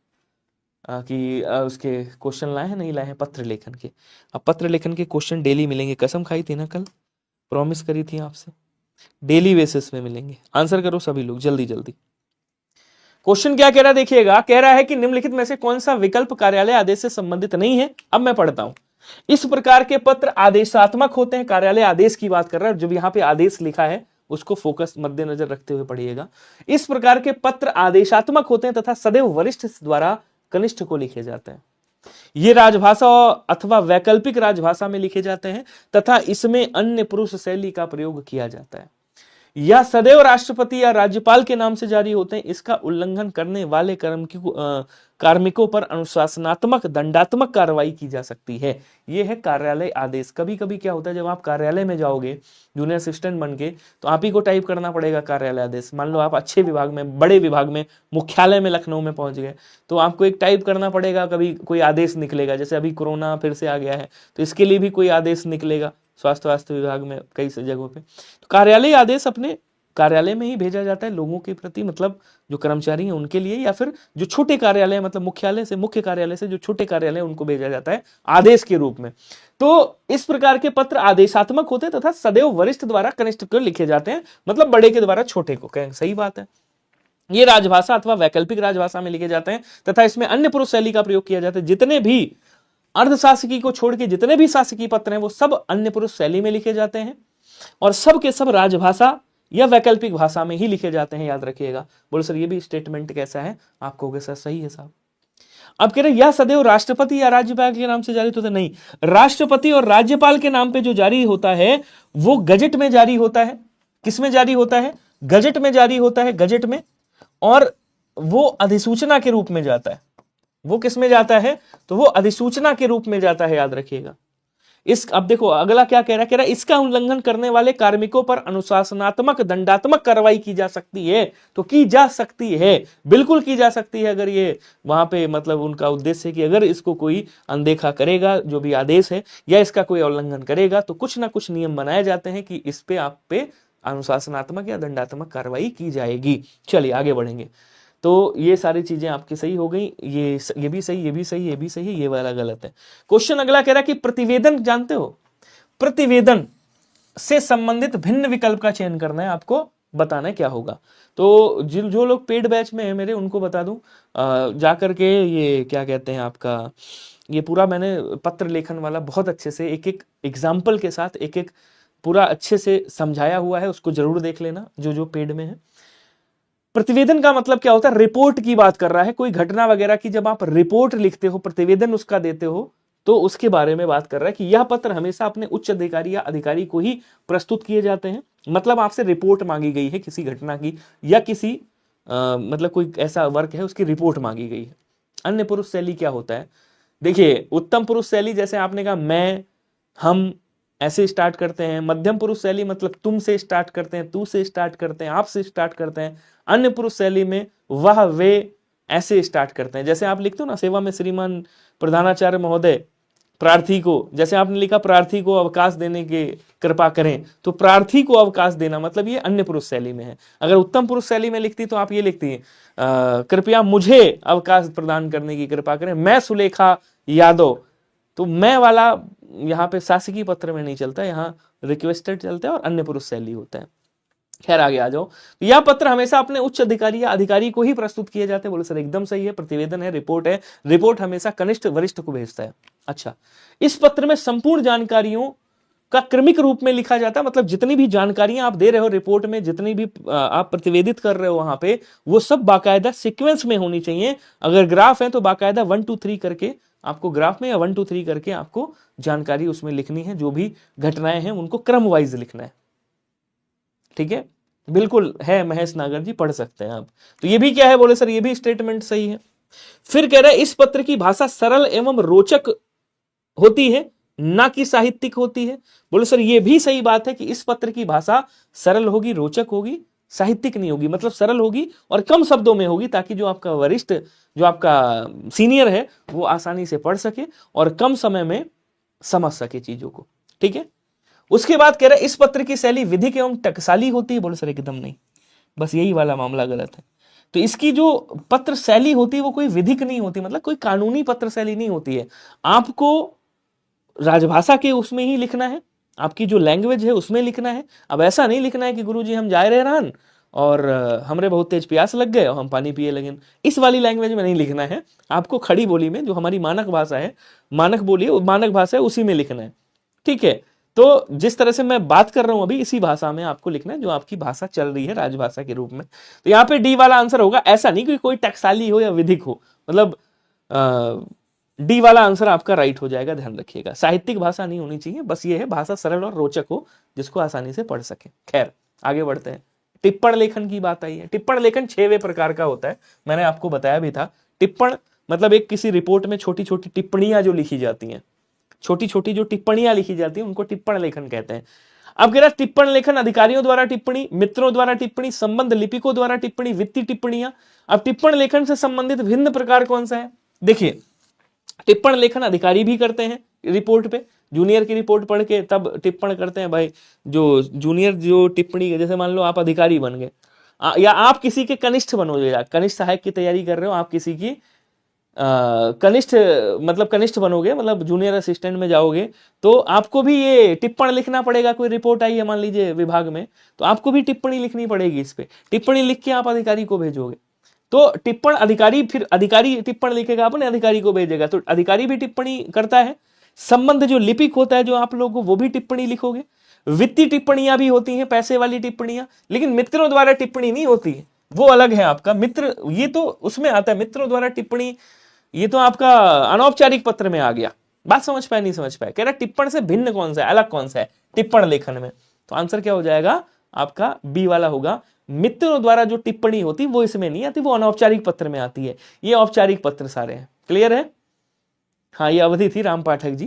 कि उसके क्वेश्चन लाए हैं नहीं लाए हैं, पत्र लेखन के। अब पत्र लेखन के क्वेश्चन डेली मिलेंगे, कसम खाई थी ना कल, प्रॉमिस करी थी आपसे, डेली बेसिस में मिलेंगे। आंसर करो सभी लोग जल्दी जल्दी। क्वेश्चन क्या कह रहा है देखिएगा, कह रहा है कि निम्नलिखित में से कौन सा विकल्प कार्यालय आदेश से संबंधित नहीं है। अब मैं पढ़ता हूं, इस प्रकार के पत्र आदेशात्मक होते हैं। कार्यालय आदेश की बात कर रहा है, जब यहां पे आदेश लिखा है उसको फोकस मद्देनजर रखते हुए पढ़िएगा। इस प्रकार के पत्र आदेशात्मक होते हैं तथा सदैव वरिष्ठ द्वारा कनिष्ठ को लिखे जाते हैं। ये राजभाषा अथवा वैकल्पिक राजभाषा में लिखे जाते हैं तथा इसमें अन्य पुरुष शैली का प्रयोग किया जाता है। यह सदैव राष्ट्रपति या राज्यपाल के नाम से जारी होते हैं। इसका उल्लंघन करने वाले कार्मिकों पर अनुशासनात्मक दंडात्मक कार्रवाई की जा सकती है। यह है कार्यालय आदेश। कभी कभी क्या होता है, जब आप कार्यालय में जाओगे जूनियर असिस्टेंट बन के, तो आप ही को टाइप करना पड़ेगा कार्यालय आदेश। मान लो आप अच्छे विभाग में, बड़े विभाग में, मुख्यालय में लखनऊ में पहुंच गए, तो आपको एक टाइप करना पड़ेगा, कभी कोई आदेश निकलेगा। जैसे अभी कोरोना फिर से आ गया है, तो इसके लिए भी कोई आदेश निकलेगा स्वास्थ्य विभाग में कई जगहों पे। तो कार्यालय आदेश अपने कार्यालय में ही भेजा जाता है लोगों के प्रति, मतलब जो कर्मचारी हैं उनके लिए, या फिर जो छोटे कार्यालय, मतलब मुख्यालय से, मुख्य कार्यालय से जो छोटे कार्यालय उनको भेजा जाता है आदेश के रूप में। तो इस प्रकार के पत्र आदेशात्मक होते हैं तथा सदैव वरिष्ठ द्वारा कनिष्ठ को लिखे जाते हैं, मतलब बड़े के द्वारा छोटे को। कहें सही बात है। ये राजभाषा अथवा वैकल्पिक राजभाषा में लिखे जाते हैं तथा इसमें अन्य पुरुष शैली का प्रयोग किया जाता है। जितने भी अर्धशासकी को छोड़ के जितने भी शासकीय पत्र हैं वो सब अन्य पुरुष शैली में लिखे जाते हैं और सब के सब राजभाषा या वैकल्पिक भाषा में ही लिखे जाते हैं, याद रखिएगा। बोलो सर ये भी स्टेटमेंट कैसा है? आप कहोगे सर सही है साहब। अब कह रहे यह सदैव राष्ट्रपति या राज्यपाल के नाम से जारी होता है? नहीं, राष्ट्रपति और राज्यपाल के नाम पे जो जारी होता है वो गजट में जारी होता है। किस में जारी होता है? गजट में जारी होता है, गजट में। और वो अधिसूचना के रूप में जाता है। वो किस में जाता है? तो वो अधिसूचना के रूप में जाता है, याद रखिएगा। अब देखो अगला क्या कह रहा है? कह रहा है इसका उल्लंघन करने वाले कार्मिकों पर अनुशासनात्मक दंडात्मक कार्रवाई की जा सकती है। तो की जा सकती है, बिल्कुल की जा सकती है। अगर ये वहां पे मतलब उनका उद्देश्य है कि अगर इसको कोई अनदेखा करेगा, जो भी आदेश है, या इसका कोई उल्लंघन करेगा, तो कुछ ना कुछ नियम बनाए जाते हैं कि इस पे आप पे अनुशासनात्मक या दंडात्मक कार्रवाई की जाएगी। चलिए आगे बढ़ेंगे। तो ये सारी चीजें आपकी सही हो गई। ये भी सही, ये भी सही, ये भी सही, ये वाला गलत है। क्वेश्चन अगला कह रहा है कि प्रतिवेदन जानते हो? प्रतिवेदन से संबंधित भिन्न विकल्प का चयन करना है, आपको बताना है क्या होगा। तो जो लोग पेड बैच में है मेरे, उनको बता दूं, जाकर के ये क्या कहते हैं आपका, ये पूरा मैंने पत्र लेखन वाला बहुत अच्छे से एक एक एग्जाम्पल के साथ एक एक पूरा अच्छे से समझाया हुआ है, उसको जरूर देख लेना जो पेड में है। प्रतिवेदन का मतलब क्या होता है? रिपोर्ट की बात कर रहा है, कोई घटना वगैरह की जब आप रिपोर्ट लिखते हो, प्रतिवेदन उसका देते हो, तो उसके बारे में बात कर रहा है कि यह पत्र हमेशा अपने उच्च अधिकारी या अधिकारी को ही प्रस्तुत किए जाते हैं। मतलब आपसे रिपोर्ट मांगी गई है किसी घटना की, या किसी मतलब कोई ऐसा वर्क है उसकी रिपोर्ट मांगी गई है। अन्य पुरुष शैली क्या होता है? देखिए, उत्तम पुरुष शैली जैसे आपने कहा मैं, हम ऐसे स्टार्ट करते हैं। मध्यम पुरुष शैली मतलब तुम से स्टार्ट करते हैं, तू से स्टार्ट करते हैं, आप से स्टार्ट करते हैं। अन्य पुरुष शैली में वह वे ऐसे स्टार्ट करते हैं। जैसे आप लिखते हो ना, सेवा में श्रीमान प्रधानाचार्य महोदय प्रार्थी को, जैसे आपने लिखा प्रार्थी को अवकाश देने की कृपा करें, तो प्रार्थी को अवकाश देना मतलब ये अन्य पुरुष शैली में है। अगर उत्तम पुरुष शैली में लिखती तो आप ये लिखती है कृपया मुझे अवकाश प्रदान करने की कृपा करें, मैं सुलेखा यादव। तो मैं वाला यहाँ पे शासकीय पत्र में नहीं चलता, यहाँ रिक्वेस्टेड चलता है और अन्य पुरुष शैली होता है। खैर आगे आ जाओ। यह पत्र हमेशा अपने उच्च अधिकारी या अधिकारी को ही प्रस्तुत किए जाते हैं। बोले सर एकदम सही है, प्रतिवेदन है, रिपोर्ट है, रिपोर्ट हमेशा कनिष्ठ वरिष्ठ को भेजता है। अच्छा, इस पत्र में संपूर्ण जानकारियों का क्रमिक रूप में लिखा जाता है। मतलब जितनी भी जानकारियां आप दे रहे हो रिपोर्ट में, जितनी भी आप प्रतिवेदित कर रहे हो वहां पे, वो सब बाकायदा सीक्वेंस में होनी चाहिए। अगर ग्राफ है तो बाकायदा 1 2 3 करके आपको ग्राफ में, या 1 2 3 करके आपको जानकारी उसमें लिखनी है। जो भी घटनाएं हैं उनको क्रम वाइज लिखना है। ठीक है, बिल्कुल है महेश नागर जी, पढ़ सकते हैं आप। तो ये भी क्या है? बोले सर ये भी स्टेटमेंट सही है। फिर कह रहा है इस पत्र की भाषा सरल एवं रोचक होती है, ना कि साहित्यिक होती है। बोले सर ये भी सही बात है कि इस पत्र की भाषा सरल होगी, रोचक होगी, साहित्यिक नहीं होगी। मतलब सरल होगी और कम शब्दों में होगी, ताकि जो आपका वरिष्ठ, जो आपका सीनियर है, वो आसानी से पढ़ सके और कम समय में समझ सके चीजों को। ठीक है, उसके बाद कह रहे इस पत्र की शैली विधिक एवं टकसाली होती है। बोले सर एकदम नहीं, बस यही वाला मामला गलत है। तो इसकी जो पत्र शैली होती है वो कोई विधिक नहीं होती, मतलब कोई कानूनी पत्र शैली नहीं होती है। आपको राजभाषा के उसमें ही लिखना है, आपकी जो लैंग्वेज है उसमें लिखना है। अब ऐसा नहीं लिखना है कि गुरुजी हम जाए रहे रहन और हमरे बहुत तेज प्यास लग गए और हम पानी पिए लगे। इस वाली लैंग्वेज में नहीं लिखना है। आपको खड़ी बोली में, जो हमारी मानक भाषा है, मानक बोली है, मानक भाषा है, उसी में लिखना है। ठीक है, तो जिस तरह से मैं बात कर रहा हूं अभी, इसी भाषा में आपको लिखना है जो आपकी भाषा चल रही है राजभाषा के रूप में। तो यहाँ पे डी वाला आंसर होगा। ऐसा नहीं कि कोई टकसाली हो या विधिक हो, मतलब डी वाला आंसर आपका राइट हो जाएगा, ध्यान रखिएगा। साहित्यिक भाषा नहीं होनी चाहिए, बस ये है भाषा सरल और रोचक हो, जिसको आसानी से पढ़ सके। खैर आगे बढ़ते हैं। टिप्पण लेखन की बात आई है। टिप्पण लेखन 6वें प्रकार का होता है, मैंने आपको बताया भी था। टिप्पण मतलब एक किसी रिपोर्ट में छोटी छोटी टिप्पणियां जो लिखी जाती हैं, छोटी छोटी जो टिप्पणियां लिखी जाती हैं, उनको टिप्पण लेखन कहते हैं। अब कह रहा टिप्पण लेखन अधिकारियों द्वारा टिप्पणी, मित्रों द्वारा टिप्पणी, संबंध लिपिकों द्वारा टिप्पणी, वित्तीय टिप्पणियां। अब टिप्पण लेखन से संबंधित भिन्न प्रकार कौन सा है? देखिए, टिप्पण लेखन अधिकारी भी करते हैं रिपोर्ट पे, जूनियर की रिपोर्ट पढ़ के तब टिप्पण करते हैं। भाई जो जूनियर जो टिप्पणी, जैसे मान लो आप अधिकारी बन गए, या आप किसी के कनिष्ठ बनोगे, कनिष्ठ सहायक की तैयारी कर रहे हो, आप किसी की कनिष्ठ मतलब कनिष्ठ बनोगे, मतलब जूनियर असिस्टेंट में जाओगे, तो आपको भी ये टिप्पण लिखना पड़ेगा। कोई रिपोर्ट आई है मान लीजिए विभाग में, तो आपको भी टिप्पणी लिखनी पड़ेगी। इस पे टिप्पणी लिख के आप अधिकारी को भेजोगे, तो टिप्पण अधिकारी, फिर अधिकारी टिप्पण लिखेगा अपने अधिकारी को भेजेगा, तो अधिकारी भी टिप्पणी करता है। संबंध जो लिपिक होता है जो आप लोगों को, वो भी टिप्पणी लिखोगे। वित्तीय टिप्पणियां भी होती हैं, पैसे वाली टिप्पणियां, लेकिन मित्रों द्वारा टिप्पणी नहीं होती है, वो अलग है आपका मित्र, ये तो उसमें आता है मित्रों द्वारा टिप्पणी। ये तो आपका अनौपचारिक पत्र में आ गया। बात समझ पाए नहीं समझ पाए? कह रहा टिप्पण से भिन्न कौन सा है, अलग कौन सा है टिप्पण लेखन में? तो आंसर क्या हो जाएगा आपका? बी वाला होगा। मित्रों द्वारा जो टिप्पणी होती वो इसमें नहीं आती, वो अनौपचारिक पत्र में आती है। ये औपचारिक पत्र सारे हैं। क्लियर है? हाँ, ये अवधि थी राम पाठक जी।